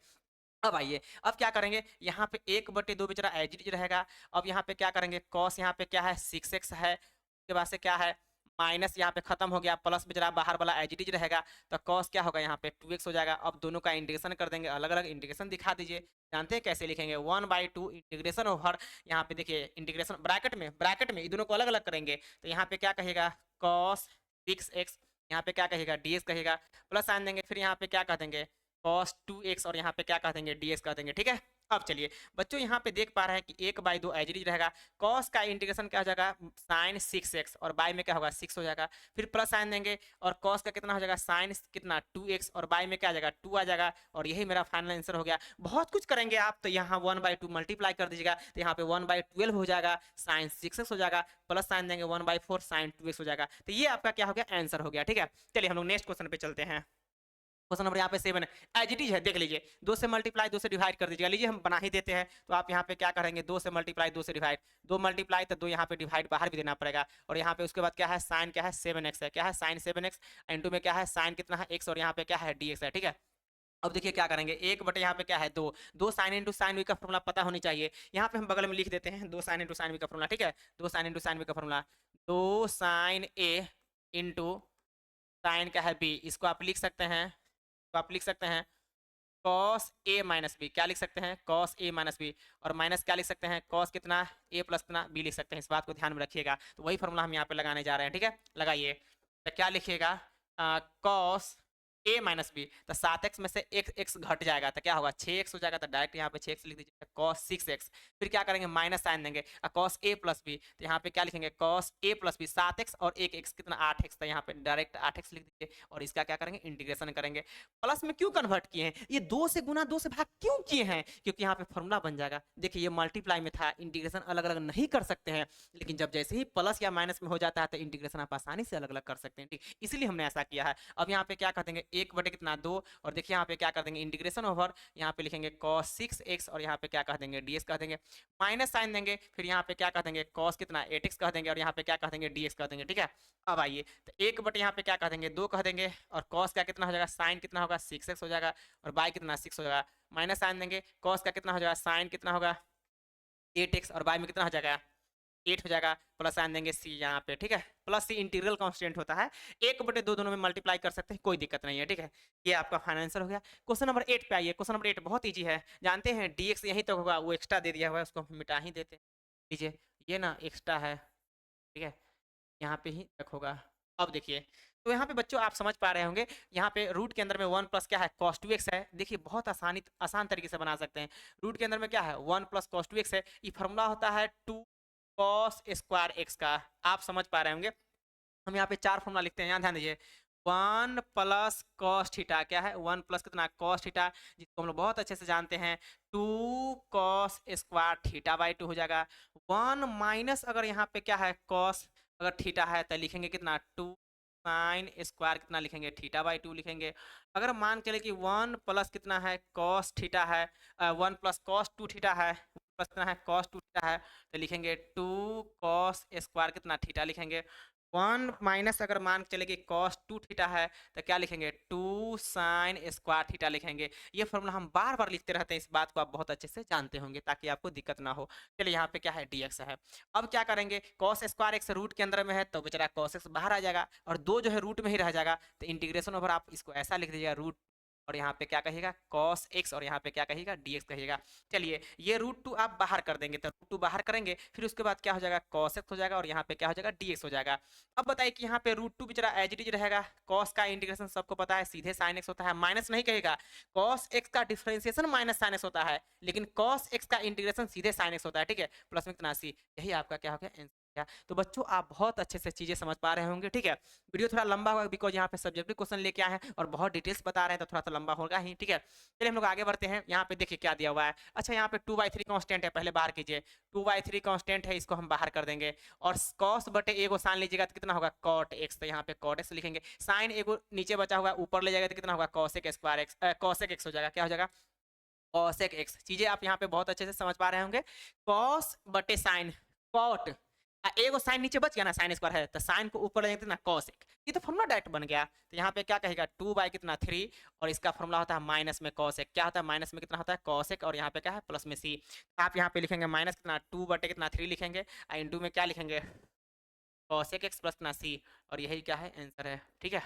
अब आइए, अब क्या करेंगे? यहाँ पे 1/2 बेचारा एज इट इज रहेगा। अब यहाँ पे क्या करेंगे? cos यहाँ पे क्या है? 6x है। उसके बाद से क्या है? माइनस यहाँ पे खत्म हो गया, प्लस बेचारा बाहर वाला एज इट इज रहेगा। तो cos क्या होगा? यहाँ पे 2x हो जाएगा। अब दोनों का इंटीग्रेशन कर देंगे, अलग अलग इंटीग्रेशन दिखा दीजिए। जानते हैं कैसे लिखेंगे? 1/2 इंटीग्रेशन ओवर, यहाँ पे देखिए इंटीग्रेशन ब्रैकेट में ये दोनों को अलग अलग करेंगे। तो यहाँ पे क्या कहेगा? cos 6x, यहाँ पे क्या कहेगा? ds कहेगा। प्लस साइन देंगे, फिर यहाँ पे क्या कह देंगे? cos 2x, और यहाँ पे क्या कह देंगे? ds कह देंगे, ठीक है। अब चलिए बच्चों, यहाँ पे देख पा रहे हैं कि 1/2 एज इट इज रहेगा। cos का इंटीग्रेशन क्या हो जाएगा? sin 6x, और बाय में क्या होगा? 6 हो जाएगा। फिर प्लस साइन देंगे, और cos का कितना हो जाएगा? sin कितना? 2x, और बाय में क्या आ जाएगा? 2 आ जाएगा। और यही मेरा फाइनल आंसर हो गया। बहुत कुछ करेंगे आप, तो यहाँ 1/2 मल्टीप्लाई कर दीजिएगा, तो यहाँ पे 1/12 हो जाएगा, sin 6x हो जाएगा। प्लस साइन देंगे 1/4 sin 2x हो जाएगा। तो ये आपका क्या हो गया? आंसर हो गया, ठीक है। चलिए हम लोग नेक्स्ट क्वेश्चन पे चलते हैं। क्वेश्चन नंबर यहाँ पे 7 एज इट इज है, देख लीजिए। 2 से मल्टीप्लाई 2 से डिवाइड कर दीजिएगा। लीजिए हम बना ही देते हैं, तो आप यहाँ पे क्या करेंगे? 2 से मल्टीप्लाई 2 से डिवाइड, 2 मल्टीप्लाई तो 2 यहाँ पे डिवाइड बाहर भी देना पड़ेगा। और यहाँ पे उसके बाद क्या है? साइन क्या है? 7x है। क्या है? साइन 7x, इंटू में क्या है? साइन कितना है? x, और यहाँ पे क्या है? dx है, ठीक है। अब देखिए क्या करेंगे, एक बटे यहाँ पे क्या है दो, दो साइन इंटू साइन वी का फॉर्मूला पता होनी चाहिए। यहाँ पे हम बगल में लिख देते हैं दो साइन इंटू साइन वी का फॉर्मूला, ठीक है। दो साइन इंटू साइन वी का फॉर्मूला, दो साइन ए इंटू साइन का है बी, इसको आप लिख सकते हैं, तो आप लिख सकते हैं कॉस ए माइनस बी, क्या लिख सकते हैं कॉस ए माइनस बी, और माइनस क्या लिख सकते हैं कॉस कितना ए प्लस कितना बी लिख सकते हैं। इस बात को ध्यान में रखिएगा। तो वही फॉर्मूला हम यहाँ पे लगाने जा रहे हैं, ठीक है। लगाइए, तो क्या लिखिएगा कॉस ए माइनस बी, तो 7x में से x घट जाएगा तो क्या होगा 6x हो जाएगा, तो डायरेक्ट यहाँ पे 6x लिख दीजिए cos 6x। फिर क्या करेंगे माइनस साइन देंगे cos a प्लस बी, तो यहाँ पे क्या लिखेंगे cos a plus B, 7x और एक x कितना 8x, तो यहाँ पे डायरेक्ट 8x लिख दीजिए, और इसका क्या करेंगे इंटीग्रेशन करेंगे। प्लस में क्यों कन्वर्ट किए हैं, ये दो से गुना दो से भाग क्यों किए हैं, क्योंकि यहाँ पे फॉर्मूला बन जाएगा। देखिए ये मल्टीप्लाई में था, इंटीग्रेशन अलग अलग नहीं कर सकते हैं, लेकिन जब जैसे ही प्लस या माइनस में हो जाता है तो इंटीग्रेशन आप आसानी से अलग अलग कर सकते हैं, ठीक, इसलिए हमने ऐसा किया है। अब यहाँ पे क्या कर देंगे एक बटे कितना दो, और देखिए यहाँ पे क्या कर देंगे इंटीग्रेशन ओवर, यहाँ पे लिखेंगे cos 6x, और यहाँ पे क्या कह देंगे ds कह देंगे, माइनस साइन देंगे, फिर यहाँ पे क्या कह देंगे cos कितना 8x कह देंगे, और यहाँ पे क्या कह देंगे dx कह देंगे, ठीक है। अब आइए, तो एक बटे यहाँ पे क्या कह देंगे दो कह देंगे, और cos का कितना हो जाएगा साइन कितना होगा 6x हो जाएगा, और बाई कितना 6 हो जाएगा, माइनस साइन देंगे cos का कितना हो जाएगा साइन कितना होगा 8x, और बाई में कितना हो जाएगा 8 हो जाएगा, प्लस साइन देंगे सी यहाँ पे, ठीक है। प्लस सी इंटीग्रल कांस्टेंट होता है, एक बटे दो दोनों में मल्टीप्लाई कर सकते हैं, कोई दिक्कत नहीं है, ठीक है। ये आपका फाइनल आंसर हो गया। क्वेश्चन नंबर 8 पे आइए। क्वेश्चन नंबर 8 बहुत इजी है, जानते हैं dx यहीं तक होगा, वो एक्स्ट्रा दे दिया हुआ है उसको मिटा ही देते हैं। लीजिए ये ना एक्स्ट्रा है, ठीक है, यहाँ पे ही तक होगा। अब देखिए, तो यहाँ पे बच्चों आप समझ पा रहे होंगे, यहाँ पे रूट के अंदर में वन प्लस क्या है cos 2x है। देखिए बहुत आसान तरीके से बना सकते हैं। रूट के अंदर में क्या है वन प्लस cos 2x है, ये फॉर्मूला होता है 2 cos स्क्वायर x का, आप समझ पा रहे होंगे। हम यहाँ पे चार फॉर्मूला लिखते हैं, यहाँ ध्यान दीजिए, वन प्लस कॉस थीटा, क्या है वन प्लस कितना कॉस थीटा, जिसको हम लोग बहुत अच्छे से जानते हैं, two cos square theta by two हो जाएगा। वन माइनस अगर यहाँ पे क्या है कॉस अगर थीटा है तो लिखेंगे कितना टू साइन स्क्वायर कितना लिखेंगे थीटा बाई टू लिखेंगे। अगर मान के लिए कि वन प्लस कितना है कॉस थीटा है, one plus cos two theta है, प्लस कितना है कॉस टू थीटा है, तो लिखेंगे टू कॉस स्क्वायर कितना थीटा लिखेंगे। वन माइनस अगर मान चले कि कॉस टू थीटा है तो क्या लिखेंगे टू साइन स्क्वायर थीटा लिखेंगे। ये फॉर्मूला हम बार बार लिखते रहते हैं, इस बात को आप बहुत अच्छे से जानते होंगे ताकि आपको दिक्कत ना हो। चलिए यहाँ पे क्या है dx है। अब क्या करेंगे कॉस स्क्वायर एक्स रूट के अंदर में है तो बेचारा कॉस एक्स बाहर आ जाएगा, और दो जो है रूट में ही रह जाएगा, तो इंटीग्रेशन ओवर आप इसको ऐसा लिख दीजिएगा रूट, और यहाँ पे क्या कहिएगा cos x, और यहाँ पे क्या कहिएगा dx कहिएगा। चलिए ये रूट टू आप बाहर कर देंगे, तो रूट टू बाहर करेंगे, फिर उसके बाद क्या हो जाएगा cos x हो जाएगा, और यहाँ पे क्या हो जाएगा dx हो जाएगा। अब बताइए कि यहाँ पे रूट टू बेचारा एज इट इज रहेगा, cos का इंटीग्रेशन सबको पता है सीधे sin x होता है, माइनस नहीं कहेगा। cos x का डिफरेंशिएशन माइनस sin x होता है, लेकिन cos x का इंटीग्रेशन सीधे sin x होता है, ठीक है। प्लस में कितना सी, यही आपका क्या हो गया आंसर। तो बच्चों आप बहुत अच्छे से चीजें समझ पा रहे होंगे, ठीक है। वीडियो थोड़ा लंबा होगा बिकॉज यहाँ पे सब्जेक्टिव क्वेश्चन लेके आए हैं और बहुत डिटेल्स बता रहे हैं, तो थोड़ा सा लंबा होगा ही, ठीक है। चलिए हम लोग आगे बढ़ते हैं। यहाँ पे देखिए क्या दिया हुआ है। अच्छा यहाँ पे 2/3 कांस्टेंट है, पहले बाहर कीजिए। 2/3 कांस्टेंट है, इसको हम बाहर कर देंगे, और cos बटे एगो साइन लीजिएगा तो कितना होगा cot x, तो यहाँ पे cot x लिखेंगे। साइन एगो नीचे बचा हुआ ऊपर ले जाएगा तो कितना होगा cosec square x, cosec x हो जाएगा, क्या हो जाएगा cosec x। चीजें आप यहाँ पे बहुत अच्छे से समझ पा रहे होंगे। cos बटे साइन cot, एगो साइन नीचे बच गया ना साइन स्क्वायर है, तो साइन को ऊपर ले जाते ना cosec, ये तो फॉर्मूला डायरेक्ट बन गया। तो यहाँ पे क्या कहेगा 2 बाई कितना 3, और इसका फॉर्मूला होता है माइनस में cosec, क्या होता है माइनस में कितना होता है cosec, और यहाँ पे क्या है प्लस में c। आप यहाँ पे लिखेंगे माइनस कितना 2 बटे कितना 3 लिखेंगे, इंटू में क्या लिखेंगे cosec x प्लस कितना c, और यही क्या है आंसर है, ठीक है।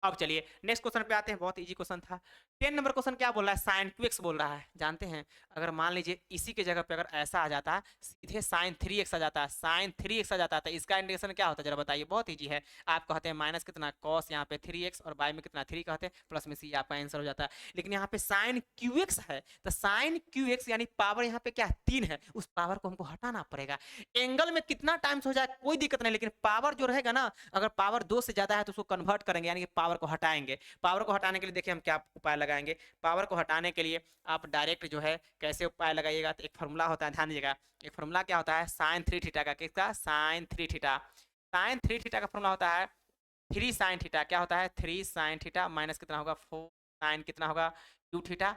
अब चलिए नेक्स्ट क्वेश्चन पे आते हैं, बहुत इजी क्वेश्चन था। 10 नंबर क्वेश्चन क्या बोल रहा है साइन 2x बोल रहा है। जानते हैं अगर मान लीजिए इसी के जगह पे अगर ऐसा आ जाता है सीधे साइन 3x आ जाता है, साइन 3x आ जाता है, तो इसका इंटीग्रेशन क्या होता है जरा बताइए। बहुत इजी है, आप कहते हैं माइनस कितना cos यहाँ पे 3x, और बाई में कितना 3 कहते हैं, प्लस में c आपका आंसर हो जाता है। लेकिन यहाँ पे साइन qx है, तो साइन qx यानी पावर यहाँ पे क्या है 3 है, उस पावर को हमको हटाना पड़ेगा। एंगल में कितना टाइम्स हो जाए कोई दिक्कत नहीं, लेकिन पावर जो रहेगा ना, अगर पावर 2 से ज्यादा है तो उसको कन्वर्ट करेंगे, यानी कि पावर को हटाएंगे। पावर को हटाने के लिए देखिए हम क्या उपाय लगाएंगे। पावर को हटाने के लिए आप डायरेक्ट जो है कैसे उपाय लगाइएगा, तो एक फॉर्मूला होता है, ध्यान दीजिएगा। एक फॉर्मूला क्या होता है साइन 3 थीटा का, किसका साइन 3 थीटा। साइन 3 थीटा का फॉर्मूला होता है 3 साइन थीटा, क्या होता है 3 साइन थीटा माइनस कितना होगा 4 साइन कितना होगा 2 थीटा,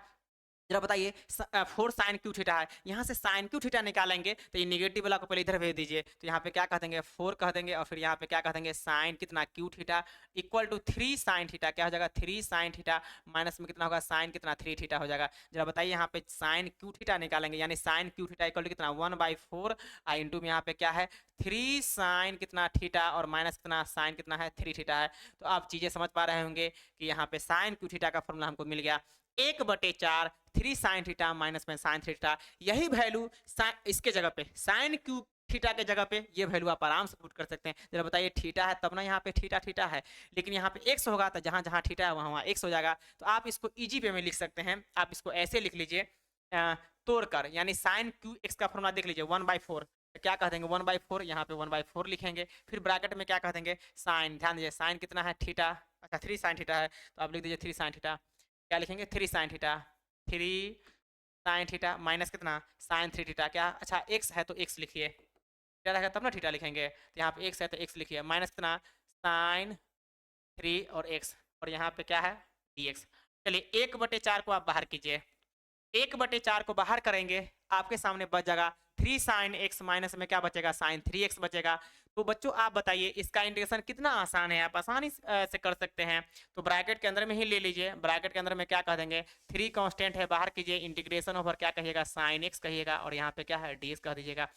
जरा बताइए 4 साइन क्यू थीटा है, यहाँ से साइन क्यू थीटा निकालेंगे तो ये निगेटिव वाला को पहले इधर भेज दीजिए, तो यहाँ पे क्या कह देंगे 4 कह देंगे और फिर यहाँ पे क्या कह देंगे साइन कितना cube theta equal to 3 sine theta, क्या हो जाएगा 3 साइन थीटा माइनस में कितना होगा साइन कितना 3 थीटा हो जाएगा। जरा बताइए यहाँ पे साइन क्यू थीटा निकालेंगे यानी sine cube theta equal to कितना 1/4 इंटू में यहाँ पे क्या है 3 साइन कितना थीटा और माइनस कितना साइन कितना है 3 थीटा है। तो आप चीजें समझ पा रहे होंगे कि यहाँ पे साइन क्यू थीटा का फॉर्मूला हमको मिल गया 1/4 3 साइन थीटा माइनस में साइन थीटा। यही वैल्यू इसके जगह पे साइन क्यूब थीटा के जगह पे ये वैल्यू आप आराम से पुट कर सकते हैं। जरा बताइए थीटा है तब ना यहाँ पे थीटा थीटा है, लेकिन यहाँ पे एक्स होगा तो जहाँ जहाँ थीटा है वहाँ वहाँ एक्स हो जाएगा। तो आप इसको इजी वे में लिख सकते हैं, आप इसको ऐसे लिख लीजिए तोड़कर, यानी साइन क्यू एक्स का फॉर्मूला देख लीजिए 1/4, क्या कह देंगे 1/4, यहाँ पे 1/4 लिखेंगे, फिर ब्रैकेट में क्या कह देंगे साइन, ध्यान दीजिए साइन कितना है थीटा, अच्छा 3 साइन थीटा है तो आप लिख दीजिए 3 साइन थीटा, क्या लिखेंगे 3 sine theta 3 sine theta minus कितना साइन 3 थीटा, क्या अच्छा एक्स है तो एक्स लिखिए, क्या रहेगा तब ना थीटा लिखेंगे, तो यहाँ पे एक्स है तो एक्स लिखिए माइनस कितना साइन 3 और एक्स और यहाँ पे क्या है डी एक्स। चलिए 1/4 को आप बाहर कीजिए, 1/4 को बाहर करेंगे आपके सामने बच जाएगा 3 साइन एक्स माइनस में क्या बचेगा साइन 3x बचेगा। तो बच्चों आप बताइए इसका इंटीग्रेशन कितना आसान है, आप आसानी से कर सकते हैं। तो ब्रैकेट के अंदर में ही ले लीजिए, ब्रैकेट के अंदर में क्या कह देंगे 3 कांस्टेंट है बाहर कीजिए, इंटीग्रेशन ओवर क्या कहिएगा साइन एक्स कहिएगा और यहाँ पे क्या है डी एक्स कह दीजिएगा,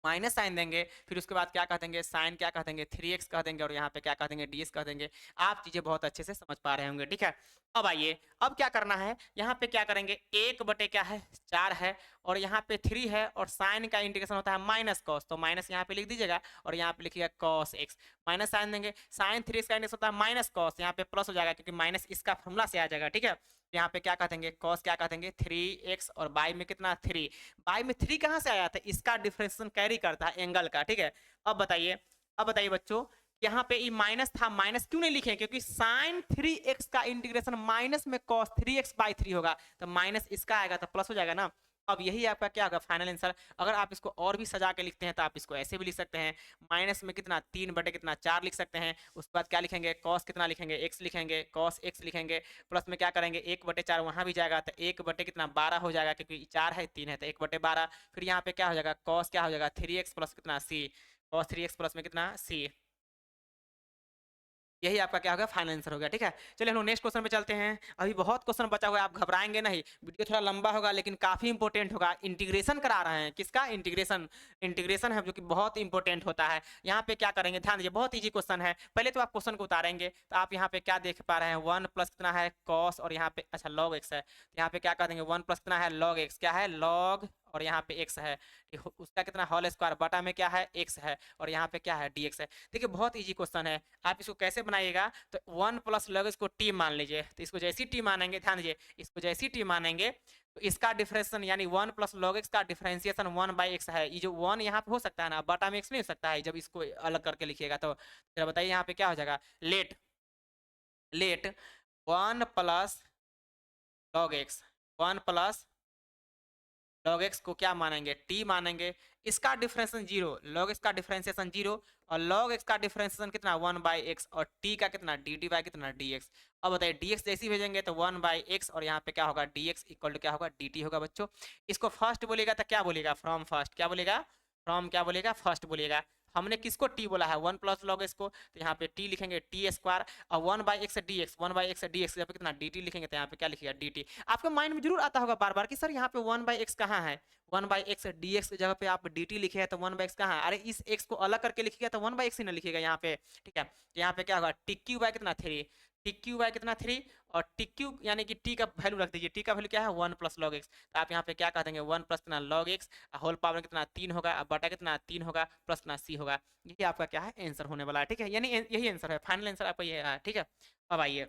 माइनस साइन देंगे, फिर उसके बाद क्या कह देंगे साइन क्या कह देंगे 3x कह देंगे और यहाँ पे क्या कह देंगे ds कह देंगे। आप चीजें बहुत अच्छे से समझ पा रहे होंगे, ठीक है। अब आइए अब क्या करना है, यहाँ पे क्या करेंगे 1 क्या है 4 है और यहाँ पे 3 है और साइन का इंटीग्रेशन होता है माइनस कॉस, तो माइनस यहाँ पे लिख दीजिएगा और यहाँ पे लिखिएगा कॉस एक्स, माइनस साइन देंगे साइन 3x का इंटीग्रेशन होता है माइनस कॉस, यहाँ पे प्लस हो जाएगा क्योंकि माइनस इसका फॉर्मूला से आ जाएगा, ठीक है। यहाँ पे क्या कह देंगे कॉस क्या कह देंगे 3x और बाई में कितना 3, बाई में 3 कहाँ से आया था, इसका डिफरेंशिएशन कैरी करता है एंगल का, ठीक है। अब बताइए बच्चों यहाँ पे ये माइनस था, माइनस क्यों नहीं लिखे क्योंकि साइन 3x का इंटीग्रेशन माइनस में कॉस 3x/3 होगा, तो माइनस इसका आएगा तो प्लस हो जाएगा ना। अब यही आपका क्या होगा फाइनल आंसर। अगर आप इसको और भी सजा के लिखते हैं तो आप इसको ऐसे भी लिख सकते हैं, माइनस में कितना 3/4 लिख सकते हैं, उसके बाद क्या लिखेंगे कॉस कितना लिखेंगे एक्स लिखेंगे, कॉस एक्स लिखेंगे, प्लस में क्या करेंगे 1/4 वहां भी जाएगा तो 1/12 हो जाएगा क्योंकि 4 है 3 है तो 1/12, फिर यहाँ पे क्या हो जाएगा कॉस क्या हो जाएगा 3x प्लस कितना c, कॉस 3x प्लस में कितना c, यही आपका क्या होगा फाइनल आंसर हो गया, ठीक है। चलिए हम लोग नेक्स्ट क्वेश्चन पे चलते हैं, अभी बहुत क्वेश्चन बचा हुआ है, आप घबराएंगे नहीं, वीडियो थोड़ा लंबा होगा लेकिन काफी इंपॉर्टेंट होगा। इंटीग्रेशन करा रहे हैं, किसका इंटीग्रेशन, इंटीग्रेशन है जो कि बहुत इंपॉर्टेंट होता है। यहाँ पे क्या करेंगे ध्यान दीजिए, बहुत ईजी क्वेश्चन है। पहले तो आप क्वेश्चन को उतारेंगे तो आप यहाँ पे क्या देख पा रहे हैं 1 प्लस कितना है कॉस और यहाँ पे अच्छा लॉग एक्स है, यहाँ पे क्या कर देंगे 1 प्लस कितना है लॉग एक्स, क्या है लॉग और यहाँ पे x है, उसका कितना होल स्क्वायर बटा में क्या है x है और यहाँ पे क्या है dx है। देखिए बहुत इजी क्वेश्चन है, आप इसको कैसे बनाइएगा तो 1 प्लस लॉग इसको t मान लीजिए, तो इसको जैसी t मानेंगे ध्यान दीजिए इसको जैसी t मानेंगे तो इसका डिफरेंशिएशन यानी 1 प्लस लॉग एक्स का डिफरेंशिएशन 1/x है, ये जो 1 यहाँ पे हो सकता है ना बटा में x नहीं हो सकता है, जब इसको अलग करके लिखिएगा तो बताइए यहाँ पे क्या हो जाएगा let let 1 plus log x 1 plus log x को क्या मानेंगे t मानेंगे, इसका डिफरेंशिएशन 0, log x का डिफरेंशिएशन 0 और log x का डिफरेंशिएशन कितना 1/x और t का कितना dt बाई कितना dx। अब बताइए dx जैसी भेजेंगे तो 1/x और यहाँ पे क्या होगा dx इक्वल टू क्या होगा dt होगा बच्चों। इसको फर्स्ट बोलेगा तो क्या बोलेगा फ्रॉम फर्स्ट, क्या बोलेगा फ्रॉम क्या बोलेगा फर्स्ट बोलेगा। हमने किसको t बोला है 1 प्लस लॉग एक्स को, तो यहाँ पे t लिखेंगे टी स्क्वायर और 1/x dx 1/x dx यहाँ पे कितना dt लिखेंगे तो यहाँ पे क्या लिखेगा dt। आपके माइंड में जरूर आता होगा बार बार कि सर यहाँ पे 1/x कहाँ है, 1/x dx की जगह पे आप dt लिखे हैं तो 1/x कहाँ है, अरे इस x को अलग करके लिखिएगा तो 1/x ही ना लिखिएगा यहाँ पे, ठीक है। यहाँ पे क्या होगा टी बाई कितना 3, टी बाई कितना 3 और टी यानी कि t का वैल्यू रख दीजिए, t का वैल्यू क्या है 1 प्लस लॉग एक्स, तो आप यहाँ पे क्या कह देंगे 1 प्लस कितना लॉग एक्स होल पावर कितना 3 होगा बटा कितना 3 होगा प्लस कितना c होगा। यही आपका क्या है आंसर होने वाला है, ठीक है, यानी यही आंसर है फाइनल आंसर आपका ये है, ठीक है। अब आइए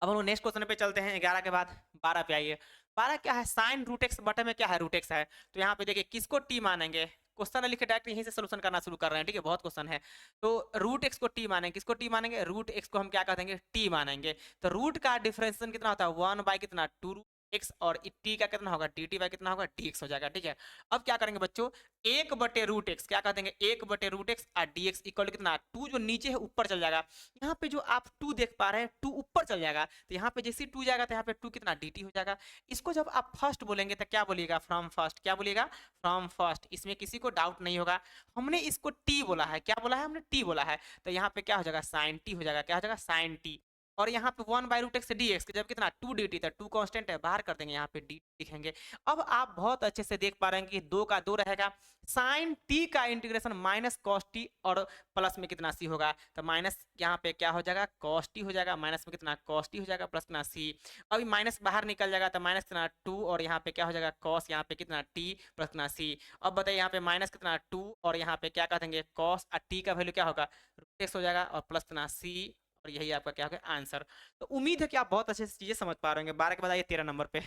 अब हम लोग नेक्स्ट क्वेश्चन पे चलते हैं, 11 के बाद 12 पे आइए। 12 क्या है साइन रूट एक्स बटे में क्या है रूट एक्स है, तो यहाँ पे देखिए किसको टी मानेंगे, क्वेश्चन लिखे डायरेक्ट यहीं से सोल्यूशन करना शुरू कर रहे हैं, ठीक है बहुत क्वेश्चन है। तो रूट एक्स को टी मानेंगे, किसको टी मानेंगे रूट एक्स को हम क्या कह देंगे टी मानेंगे, तो रूट का डिफरेंशिएशन कितना होता है 1 बाई कितना 2 एक्स और टी का कितना होगा डी टी बाई कितना होगा डी एक्स हो जाएगा, ठीक है। अब क्या करेंगे बच्चों, एक बटे रूट एक्स, क्या कर देंगे एक बटे रूट एक्स और डी एक्स इक्वल कितना, टू जो नीचे है ऊपर चल जाएगा। यहाँ पे जो आप टू देख पा रहे हैं टू ऊपर चल जाएगा, तो यहाँ पे जैसे टू जाएगा तो यहाँ पे टू कितना डी टी हो जाएगा। इसको जब आप फर्स्ट बोलेंगे तो क्या बोलिएगा, फ्रॉम फर्स्ट, क्या बोलिएगा फ्रॉम फर्स्ट, इसमें किसी को डाउट नहीं होगा। हमने इसको टी बोला है, क्या बोला है हमने टी बोला है, तो यहाँ पे क्या हो जाएगा साइन टी हो जाएगा, क्या हो जाएगा साइन टी। और यहाँ पे one by root x d x जब कितना टू डी टी था, टू कॉन्स्टेंट है बाहर कर देंगे, यहाँ पे डी लिखेंगे। अब आप बहुत अच्छे से देख पा रहे हैं कि दो का दो रहेगा, साइन टी का इंटीग्रेशन माइनस कॉस टी और प्लस में कितना सी होगा, तो माइनस यहाँ पे क्या हो जाएगा कॉस टी हो जाएगा, माइनस में कितना कॉस टी हो जाएगा प्लस कितना सी। अभी माइनस बाहर निकल जाएगा तो माइनस कितना टू और यहाँ पे क्या हो जाएगा कॉस, यहाँ पे कितना टी प्लस कितना सी। अब बताइए यहाँ पे माइनस कितना टू और यहाँ पे क्या कर देंगे कॉस और टी का वैल्यू क्या होगा रूट एक्स हो जाएगा और प्लस कितना सी, और यही आपका क्या होगा आंसर। तो उम्मीद है कि आप बहुत अच्छे से चीजें समझ पा रहे होंगे। 12 के बाद आइए 13 नंबर पे।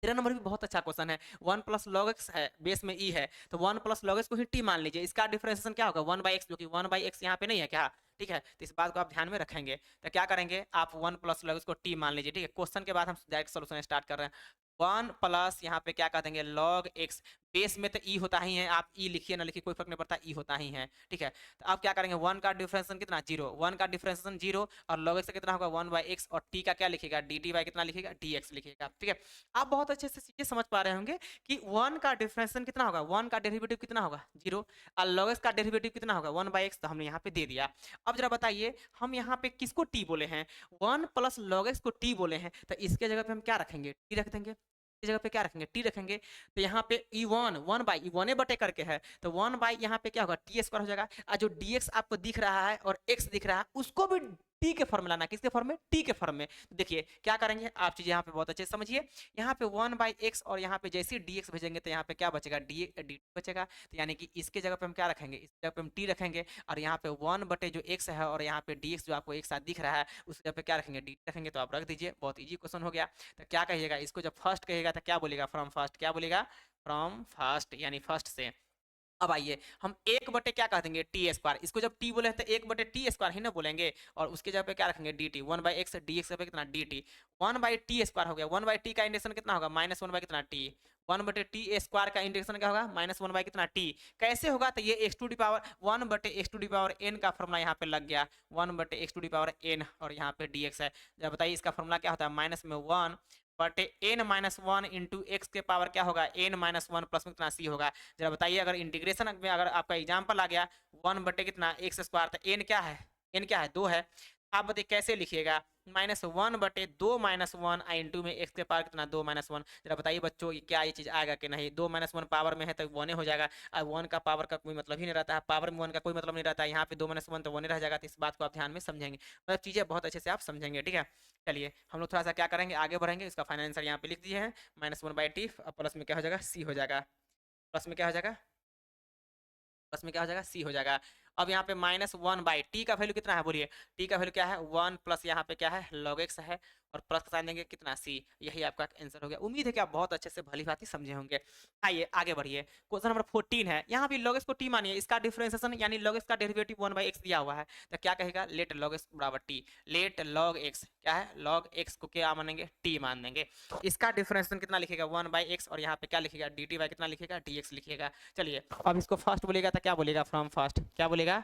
13 नंबर भी बहुत अच्छा क्वेश्चन है, वन प्लस लॉग एक्स है बेस में ई है, तो वन प्लस लॉग एक्स को ही टी मान लीजिए, इसका डिफरेंशिएशन क्या होगा वन बाई एक्स, जो कि वन बाई एक्स यहाँ पे नहीं है क्या, ठीक है। तो इस बात को आप ध्यान में रखेंगे। तो क्या करेंगे आप वन प्लस लॉग एक्स को टी मान लीजिए, ठीक है। क्वेश्चन के बाद हम डायरेक्ट सोल्यूशन स्टार्ट कर रहे हैं। वन प्लस यहाँ पे क्या कर देंगे लॉग एक्स, बेस में तो ई होता ही है, आप ई लिखिए ना लिखिए कोई फर्क नहीं पड़ता, ई होता ही है, ठीक है। तो आप क्या करेंगे वन का डिफरेंशिएशन कितना जीरो, वन का डिफरेंशिएशन जीरो और लॉग एक्स कितना होगा वन बाई एक्स, और टी का क्या लिखेगा डी टी बाई कितना लिखेगा डी एक्स लिखेगा, ठीक है। आप बहुत अच्छे से चीजें समझ पा रहे होंगे कि वन का डिफरेंशिएशन कितना होगा, वन का डेरिवेटिव कितना होगा जीरो, और लॉग एक्स का डेरिवेटिव कितना होगा वन बाई एक्स, तो हमने यहाँ पे दे दिया। अब जरा बताइए हम यहाँ पे किसको टी बोले हैं, वन प्लस लॉग एक्स को टी बोले हैं, तो इसके जगह पे हम क्या रखेंगे टी रख देंगे, इस जगह पे क्या रखेंगे टी रखेंगे। तो यहाँ पे E one one by E one बटे करके है, तो वन बाई यहाँ पे क्या होगा टी स्क्वायर हो जाएगा, और जो डी एक्स आपको दिख रहा है और एक्स दिख रहा है उसको भी टी के फॉर्म में लाना, किसके फॉर्म में टी के फॉर्म में। तो देखिए क्या करेंगे आप चीज यहाँ पे बहुत अच्छे से समझिए, यहाँ पे वन बाई एक्स और यहाँ पे जैसे डी एक्स भेजेंगे तो यहाँ पे क्या बचेगा डी डी बचेगा, तो यानी कि इसके जगह पे हम क्या रखेंगे इस जगह पे हम टी रखेंगे, और यहाँ पे वन बटे जो एक्स है और यहाँ पे डी एक्स जो आपको एक साथ दिख रहा है उस जगह पे क्या रखेंगे डी रखेंगे, तो आप रख दीजिए, बहुत ईजी क्वेश्चन हो गया। तो क्या कहिएगा इसको जब फर्स्ट कहिएगा तो क्या बोलेगा फ्रॉम फर्स्ट, क्या बोलेगा फ्रॉम फर्स्ट यानी फर्स्ट से। अब आइए हम एक बटे क्या कह देंगे टी स्क्वायर, इसको जब टी बोले तो एक बटे टी स्क्वायर ही ना बोलेंगे, और उसके जगह पे क्या रखेंगे d t, one by x d x पे कितना d t, one by t square हो गया, वन बाई टी का इंडेक्शन कितना होगा माइनस वन बाई कितना टी, वन बटे टी स्क्वायर का इंडेक्शन क्या होगा माइनस वन बाई कितना टी। कैसे होगा तो ये x to the power one बटे x to the power n का फॉर्मूला यहाँ पे लग गया, वन बटे x to the power N और यहाँ पे डी एक्स है। जब बताइए इसका फॉर्मूला क्या होता है माइनस में वन बटे n minus one into x के पावर क्या होगा एन माइनस वन प्लस में कितना सी होगा। जरा बताइए अगर इंटीग्रेशन में अगर आपका एग्जाम्पल आ गया वन बटे कितना एक्स स्क्वायर, तो एन क्या है, एन क्या है दो है, आप बताइए कैसे लिखिएगा माइनस वन बटे दो माइनस वन इंटू में एक्स के पावर कितना दो माइनस वन। जरा बताइए बच्चों क्या ये चीज आएगा कि नहीं, दो माइनस वन पावर में है तो वन हो जाएगा, और वन का पावर का कोई मतलब ही नहीं रहता है, पावर में वन का कोई मतलब नहीं रहता है, यहाँ पे दो माइनस वन तो वन रह जाएगा। तो इस बात को आप ध्यान में समझेंगे, मतलब चीजें बहुत अच्छे से आप समझेंगे, ठीक है। चलिए हम लोग थोड़ा सा क्या करेंगे आगे बढ़ेंगे, इसका फाइनल आंसर यहाँ पे लिख दिए हैं minus one by T, plus में क्या हो जाएगा सी हो जाएगा, प्लस में क्या हो जाएगा प्लस में क्या हो जाएगा सी हो जाएगा। अब यहाँ पे माइनस वन बाई टी का वैल्यू कितना है बोलिए, टी का वैल्यू क्या है वन प्लस यहाँ पे क्या है लॉग एक्स है, और प्लस का साइन देंगे कितना सी, यही आपका आंसर हो गया। उम्मीद है कि आप बहुत अच्छे से भली भांति समझे होंगे। आइए आगे बढ़िए, क्वेश्चन नंबर 14 है, यहाँ भी लॉग एक्स को टी मानिए, इसका डिफरेंशिएशन यानी लॉग एक्स का डेरिवेटिव वन बाई एक्स दिया हुआ है, तो क्या कहेगा लेट लॉग एक्स बराबर टी, लेट लॉग एक्स क्या है लॉग एक्स को क्या मानेंगे टी मान देंगे, इसका डिफरेंशिएशन कितना लिखेगा वन बाई एक्स और यहाँ पे क्या लिखेगा डी टी बाई कितना लिखेगा डी एक्स लिखिएगा। चलिए अब इसको फर्स्ट बोलेगा तो क्या बोलेगा फ्रॉम फर्स्ट, क्या बोलेगा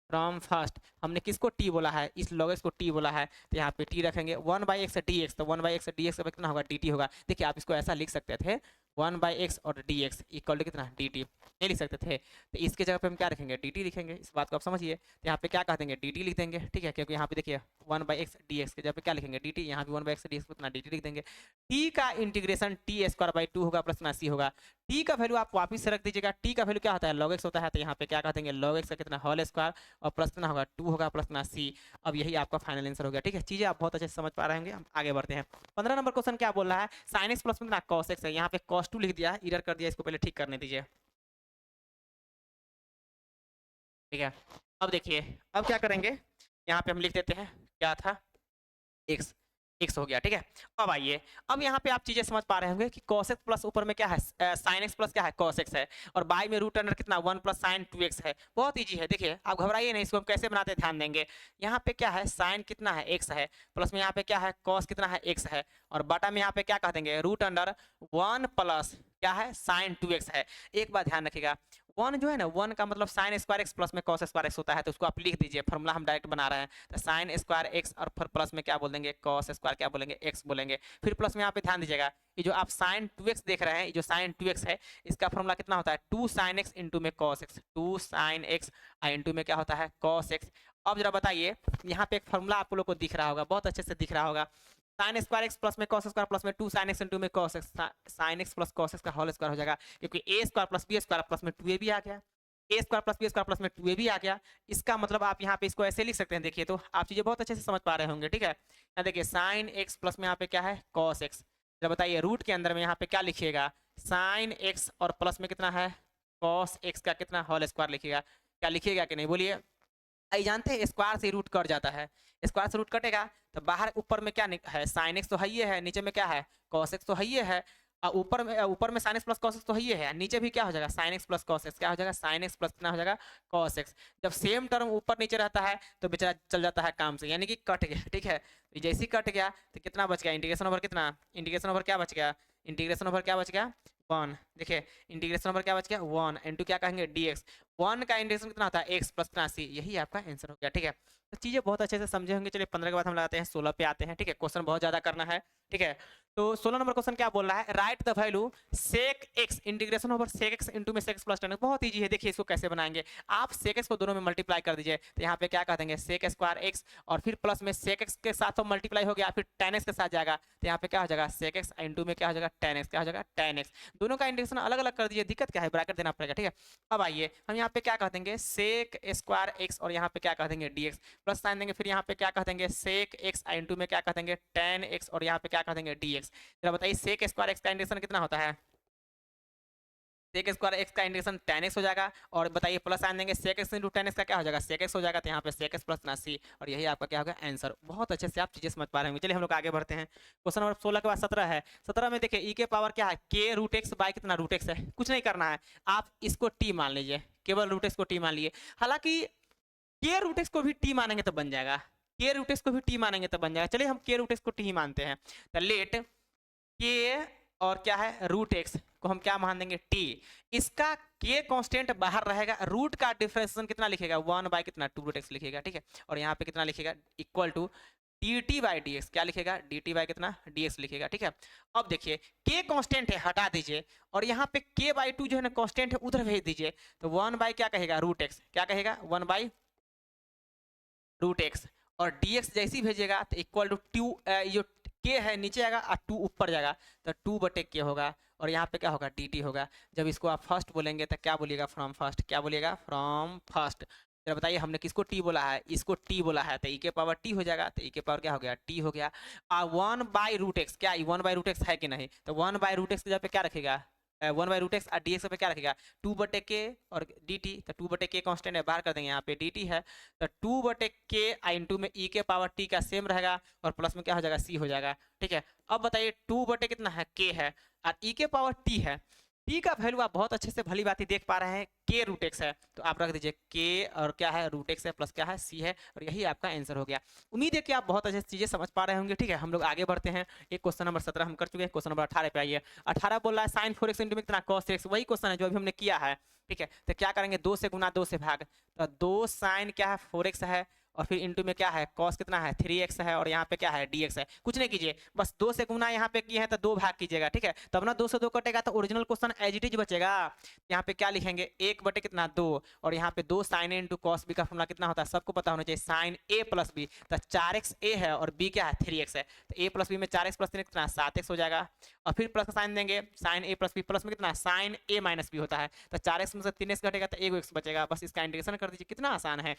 फ्रॉम फर्स्ट, हमने किसको टी बोला है इस लॉग एक्स को टी बोला है, तो यहाँ पे टी रखेंगे one by x d x, तो one by x d x का कितना होगा डी टी होगा। देखिए आप इसको ऐसा लिख सकते थे वन बाई एक्स और डी एक्स इक्वल टू कितना डी टी, नहीं लिख सकते थे, तो इसके जगह पे हम क्या रखेंगे डी टी लिखेंगे, इस बात को आप समझिए। तो यहाँ पे क्या कह देंगे डी टी लिख देंगे, ठीक है, क्योंकि यहाँ पे देखिए one by x d x के जगह पे क्या लिखेंगे डी टी, यहाँ भी one by x d x कितना डी टी लिख देंगे। टी का integration T square by two होगा प्लस ना सी होगा, टी का वैल्यू आप वापिस से रख दीजिएगा, टी का वैल्यू क्या होता है लॉग एक्स होता है, तो यहाँ पे क्या कह देंगे लॉग एक्स का कितना होल स्क्वायर और प्लस कितना होगा टू होगा प्लस ना सी। अब यही आपका फाइनल आंसर हो गया, ठीक है। चीजें आप बहुत अच्छे से समझ पा रहे होंगे, हम आगे बढ़ते हैं। 15 नंबर क्वेश्चन क्या बोल रहा है साइन एक्स प्लस में कितना कॉस एक्स है, यहाँ पे कॉस टू लिख दिया है, इरर कर दिया, इसको पहले ठीक करने दीजिए, ठीक है। अब देखिए अब क्या करेंगे, यहाँ पे हम लिख देते हैं क्या था एक्स, एक्स हो गया, ठीक है। अब आइए, अब यहाँ पे आप चीजें समझ पा रहे होंगे कि cos x प्लस ऊपर में क्या है, साइन एक्स प्लस क्या है, cos x है, और बाई में रूट अंडर कितना 1 प्लस साइन 2x है। बहुत ईजी है, देखिए आप घबराइए नहीं, इसको हम कैसे बनाते हैं ध्यान देंगे। यहाँ पे क्या है, साइन कितना है x है, प्लस में यहाँ पे क्या है, cos कितना है x है, और बटा में यहाँ पे क्या कह देंगे, रूट अंडर 1 प्लस क्या है, साइन 2x है। एक बात ध्यान रखिएगा, वन जो है ना, वन का मतलब साइन स्क्वायर एक्स प्लस में कॉस स्क्वायर एक्स होता है, तो उसको आप लिख दीजिए, फॉर्मूला हम डायरेक्ट बना रहे हैं। तो साइन स्क्वायर एक्स और फिर प्लस में क्या बोल देंगे, कॉस स्क्वायर क्या बोलेंगे, एक्स बोलेंगे। फिर प्लस में यहाँ पे ध्यान दीजिएगा, ये जो आप साइन 2x देख रहे हैं, ये जो साइन 2x है, इसका फॉर्मूला कितना होता है, 2 साइन एक्स इंटू में cos x, 2 sine x into में क्या होता है, कॉस एक्स। अब जरा बताइए, यहाँ पे एक फॉर्मूला आप लोग को दिख रहा होगा, बहुत अच्छे से दिख रहा होगा, साइन स्क्वायर एक्स प्लस में कॉस स्क्वायर प्लस में 2 साइन एक्स इंटू में cos x, sine x plus cos x का होल स्क्वायर हो जाएगा, क्योंकि a square plus b square plus में 2a भी आ गया, a square plus b square plus में 2a भी आ गया। इसका मतलब आप यहाँ पे इसको ऐसे लिख सकते हैं, देखिए तो आप चीजें बहुत अच्छे से समझ पा रहे होंगे, ठीक है। यहाँ देखिए साइन एक्स प्लस में यहाँ पे क्या है, कॉस एक्स। जब बताइए रूट के अंदर में यहाँ पे क्या लिखिएगा, साइन एक्स और प्लस में कितना है, कॉस एक्स का कितना होल स्क्वायर लिखिएगा, क्या लिखिएगा कि नहीं बोलिए। आई जानते हैं स्क्वायर से रूट कट जाता है, स्क्वायर से रूट कटेगा तो बाहर ऊपर में क्या है, साइन एक्स तो है ही है, नीचे में क्या है, कॉस एक्स तो है ही है, और ऊपर में sign x plus cos x तो है ही है, नीचे भी क्या हो जाएगा, sign x plus cos x, क्या हो जाएगा, साइन एक्स प्लस कितना हो जाएगा, कॉस एक्स। जब सेम टर्म ऊपर नीचे रहता है तो बेचारा चल जाता है काम से, यानी कि कट गया, ठीक है। जैसे ही कट गया तो कितना बच गया, इंटीग्रेशन ओवर कितना, इंटीग्रेशन ओवर क्या बच गया, इंटीग्रेशन ओवर क्या बच गया, 1। देखिए इंटीग्रेशन ओवर क्या बच गया, 1 इंटू क्या कहेंगे, dx। 1 का इंटीग्रेशन कितना होता है, x प्लस कितना c, यही आपका आंसर हो गया, ठीक है। तो चीजें बहुत अच्छे से समझे होंगे। चलिए 15 के बाद हम लगाते हैं 16 पे आते हैं, ठीक है। क्वेश्चन बहुत ज्यादा करना है, ठीक है। तो 16 नंबर क्वेश्चन क्या बोल रहा है, write the value sec x integration over sec x into में सेक प्लस 10। बहुत ईजी है, देखिए इसको कैसे बनाएंगे। आप सेक एक्स को दोनों में मल्टीप्लाई कर दीजिए, तो यहाँ पे क्या कह देंगे, सेक स्क्वायर एक्स, और फिर प्लस में सेक एक्स के साथ तो मल्टीप्लाई हो गया, फिर टेन एक्स के साथ जाएगा, तो यहाँ पे क्या हो जाएगा, सेक एक्स इंटू में क्या हो जाएगा, टेन एक्स, क्या हो जाएगा, टेन एक्स। दोनों का इंटीग्रेशन अलग अलग कर दीजिए, दिक्कत क्या है, ब्रैकेट देना पड़ेगा, ठीक है। अब आइए हम यहाँ पे क्या कह देंगे, सेक स्क्वायर एक्स, और यहाँ पे क्या कह देंगे, dx प्लस साइन देंगे, फिर यहाँ पे क्या कह देंगे, सेक एक्स इंटू में क्या कह देंगे, टेन एक्स, और यहाँ पे क्या कह देंगे, dx। जरा बताइए सेक स्क्वायर एक्स का इंटीग्रेशन कितना होता है, सेक स्क्वायर एक्स का इंटीग्रेशन टेन एक्स हो जाएगा, और बताइए प्लस साइन देंगे, sec x into tan x का क्या हो जाएगा, सेक एक्स हो जाएगा, तो यहाँ पे सेक एक्स प्लस ना सी, और यही आपका क्या होगा, आंसर। बहुत अच्छे से आप चीजें समझ पा रहे होंगे। चलिए हम लोग आगे बढ़ते हैं। क्वेश्चन नंबर 16 के बाद 17 है। 17 में देखिए ई के पावर क्या है, के रूट एक्स बाई कितना, रूट एक्स है। कुछ नहीं करना है, आप इसको टी मान लीजिए, केवल रूट एक्स को टी मान लिए। हालांकि के रूट एक्स को भी टी मानेंगे तो बन जाएगा, के रूट एक्स को भी टी मानेंगे तो बन जाएगा। चलिए हम के रूट एक्स को टी ही मानते हैं, तो लेट के और क्या है, रूट एक्स को हम क्या मान देंगे, टी। इसका के कांस्टेंट बाहर रहेगा, रूट का डिफरेंशिएशन कितना लिखेगा, 1 बाय कितना, 2 रूट एक्स लिखेगा, ठीक है। और यहाँ पे कितना लिखेगा, equal to d t by d x, क्या लिखेगा, डी टी बाई कितना, डी एक्स लिखेगा, ठीक है। अब देखिए के कांस्टेंट है, हटा दीजिए, और यहाँ पे के बाई टू जो है ना कांस्टेंट है, उधर भेज दीजिए, तो 1 बाई क्या कहेगा, रूट एक्स, क्या कहेगा, 1 बाई रूट एक्स, और dx जैसी भेजेगा तो इक्वल टू टू, जो के है नीचे आएगा और 2 ऊपर जाएगा, तो 2 बटे के होगा, और यहाँ पे क्या होगा, dt होगा। जब इसको आप फर्स्ट बोलेंगे तो क्या बोलिएगा, फ्रॉम फर्स्ट, क्या बोलिएगा, फ्रॉम फर्स्ट। जरा बताइए हमने किसको टी बोला है, इसको टी बोला है, तो ई के पावर टी हो जाएगा, तो ई के पावर क्या हो गया, टी हो गया। 1 बाई रूट एक्स, क्या 1 बाई रूट एक्स है कि नहीं, तो 1 बाई रूट एक्स की जगह पे क्या रखेगा, 1 बाई रूट एक्स, और डी एक्स पे क्या रखेगा, 2 बटे के और डी टी, तो 2 बटे के कॉन्स्टेंट है, बाहर कर देंगे, यहाँ पे डी टी है, तो 2 बटे के इंटू में ई के पावर टी का सेम रहेगा, और प्लस में क्या हो जाएगा, सी हो जाएगा, ठीक है। अब बताइए 2 बटे कितना है, के है, और ई के पावर टी है, टी का वैल्यू आप बहुत अच्छे से भली बात ही देख पा रहे हैं, के रूट एक्स है, तो आप रख दीजिए के, और क्या है, रूट एक्स है, प्लस क्या है, सी है, और यही आपका आंसर हो गया। उम्मीद है कि आप बहुत अच्छे से चीजें समझ पा रहे होंगे, ठीक है। हम लोग आगे बढ़ते हैं। एक क्वेश्चन नंबर 17 हम कर चुके हैं, क्वेश्चन नंबर 18 पे आइए। 18 बोल रहा है साइन 4x इंटू में कितना, cos x, वही क्वेश्चन है जो अभी हमने किया है, ठीक है। तो क्या करेंगे, 2 से गुना 2 से भाग, तो 2 साइन क्या है, 4x है, और फिर इंटू में क्या है, cos कितना है, 3x है, और यहाँ पे क्या है, dx है। कुछ नहीं कीजिए, बस 2 से गुना यहाँ पे किए हैं तो 2 भाग कीजिएगा, ठीक है। तब ना 2 से 2 कटेगा तो original question as it is बचेगा। यहाँ पे क्या लिखेंगे, 1 बटे कितना, 2, और यहाँ पे 2 साइन ए इंटू कॉस बी का फॉर्मूला कितना होता है, सबको पता होना चाहिए, साइन ए प्लस बी, तो 4x ए है और बी क्या है, 3x है, तो a प्लस बी में 4x प्लस 3 कितना, 7x हो जाएगा, और फिर प्लस का साइन देंगे, साइन ए प्लस बी, प्लस में कितना, साइन ए माइनस बी होता है, तो 4x में से 3x घटेगा तो 1x बचेगा, बस इसका इंटीग्रेशन कर दीजिए, कितना आसान है।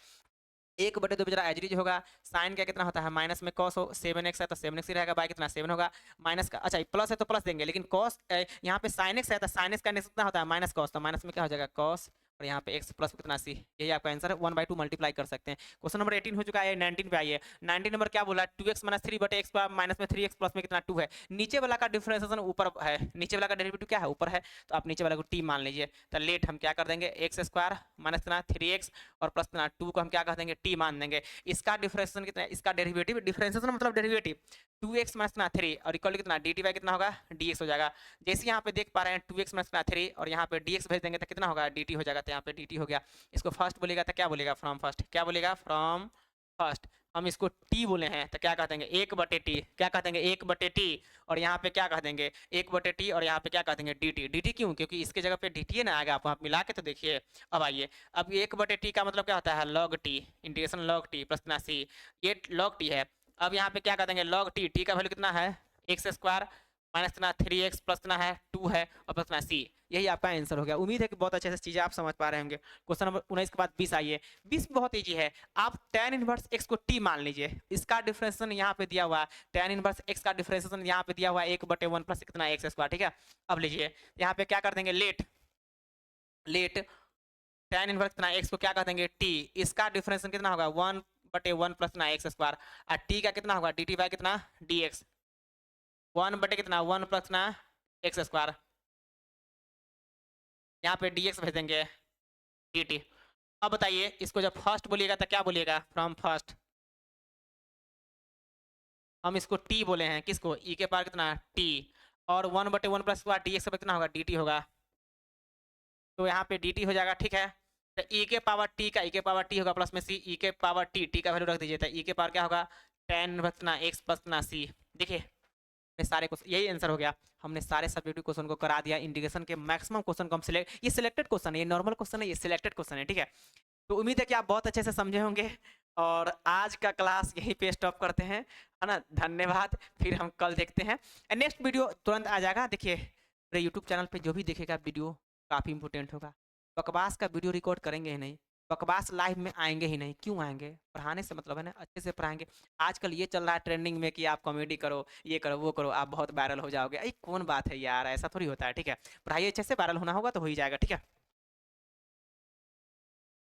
1 बटे 2 बेचारा एजरीज होगा, साइन का कितना होता है, माइनस में कॉस हो 7x है तो 7x ही रहेगा, बाई कितना 7 होगा, माइनस का, अच्छा प्लस है तो प्लस देंगे, लेकिन कॉस यहाँ पे साइन एक्स है तो साइन एक्स का कितना होता है, माइनस कॉस, तो माइनस में क्या हो जाएगा, कॉस और यहाँ पे x प्लस कितना c, यही आपका आंसर है। 1/2 मल्टीप्लाई कर सकते हैं। क्वेश्चन नंबर 18 हो चुका है, 19 पे आइए। 19 नंबर क्या बोला, 2x माइनस 3 बटे x माइनस में 3x प्लस में कितना 2 है। नीचे वाला का डिफरेंशिएशन ऊपर है, नीचे वाला का डेरिवेटिव क्या है, ऊपर है, तो आप नीचे वाला को t मान लीजिए। तो लेट हम क्या कर देंगे, एक्स स्क्वायर माइनस कितना 3x और प्लस कितना 2 को हम क्या कर देंगे, t मान देंगे। इसका डिफरेंशिएशन कितना है, इसका डेरिवेटिव, डिफरेंशिएशन मतलब डेरिवेटिव 2x माइनस कितना 3 और इक्वल कितना डी टी वाई कितना होगा, dx हो जाएगा। जैसे यहाँ पे देख पा रहे हैं 2x माइनस कितना 3 और यहाँ पे dx भेज देंगे तो कितना होगा, dt हो जाएगा। तो यहाँ पे dt हो गया। इसको फर्स्ट बोलेगा तो क्या बोलेगा, फ्रॉम फर्स्ट, क्या बोलेगा, फ्रॉम फर्स्ट। हम इसको t बोले हैं तो क्या कह देंगे, 1/t, क्या कह देंगे 1/t, और यहाँ पे क्या कह देंगे 1/t और यहाँ पे क्या कह देंगे dt। dt क्यों, क्योंकि इसके जगह पे dt ना आएगा, आप मिला के तो देखिए। अब आइए, अब 1/t का मतलब क्या होता है, log t, integration log t plus कितना c, ये log t है। अब यहाँ पे क्या कर देंगे log t, t का वैल्यू कितना है एक्स स्क्वायर माइनस कितना 3x प्लस कितना है 2 है और प्लस कितना c, यही आपका आंसर हो गया। उम्मीद है कि बहुत अच्छे से चीजें आप समझ पा रहे होंगे। क्वेश्चन नंबर 19 के बाद 20 आइए। 20 बहुत ईजी है, आप tan इनवर्स x को t मान लीजिए, इसका डिफरेंशिएशन यहाँ पे दिया हुआ है, tan इनवर्स x का डिफरेंशिएशन यहाँ पे दिया हुआ है 1/1 प्लस कितना x स्क्वायर, ठीक है। अब लीजिए यहाँ पे क्या कर देंगे, लेट tan इनवर्स कितना x को क्या कर देंगे t, इसका डिफरेंशिएशन कितना होगा 1/1 प्लस कितना x स्क्वायर, और t का कितना होगा dt बाय कितना dx, 1/1 प्लस कितना x स्क्वायर, यहाँ पे dx भेज देंगे dt। अब बताइए इसको जब फर्स्ट बोलिएगा तो क्या बोलिएगा, फ्रॉम फर्स्ट। हम इसको t बोले हैं, किसको, e के पावर कितना t, और 1/1 प्लस dx कितना होगा dt होगा, तो यहाँ पे dt हो जाएगा, ठीक है। तो e के पावर t का e के पावर t होगा प्लस में c, e के पावर t का वैल्यू रख दीजिए, तो e के पावर क्या होगा tan कितना x प्लस कितना c। देखिए सारे क्वेश्चन, यही आंसर हो गया। हमने सारे सब्जेक्टिव क्वेश्चन को करा दिया, इंटीग्रेशन के मैक्सिमम क्वेश्चन को हम सिलेक्ट, ये सिलेक्टेड क्वेश्चन है, ये नॉर्मल क्वेश्चन है, ये सिलेक्टेड क्वेश्चन है, ठीक है। तो उम्मीद है कि आप बहुत अच्छे से समझे होंगे, और आज का क्लास यहीं पे स्टॉप करते हैं, है ना। धन्यवाद, फिर हम कल देखते हैं, नेक्स्ट वीडियो तुरंत आ जाएगा। देखिए मेरे यूट्यूब चैनल पे जो भी देखेगा वीडियो काफ़ी इंपॉर्टेंट होगा, बकवास का वीडियो रिकॉर्ड करेंगे ही नहीं, बकवास लाइव में आएंगे ही नहीं, क्यों आएंगे, पढ़ाने से मतलब है ना, अच्छे से पढ़ाएंगे। आजकल ये चल रहा है ट्रेंडिंग में कि आप कॉमेडी करो, ये करो, वो करो, आप बहुत वायरल हो जाओगे, अरे कौन बात है यार, ऐसा थोड़ी होता है, ठीक है। पढ़ाई अच्छे से, वायरल होना होगा तो हो ही जाएगा, ठीक है।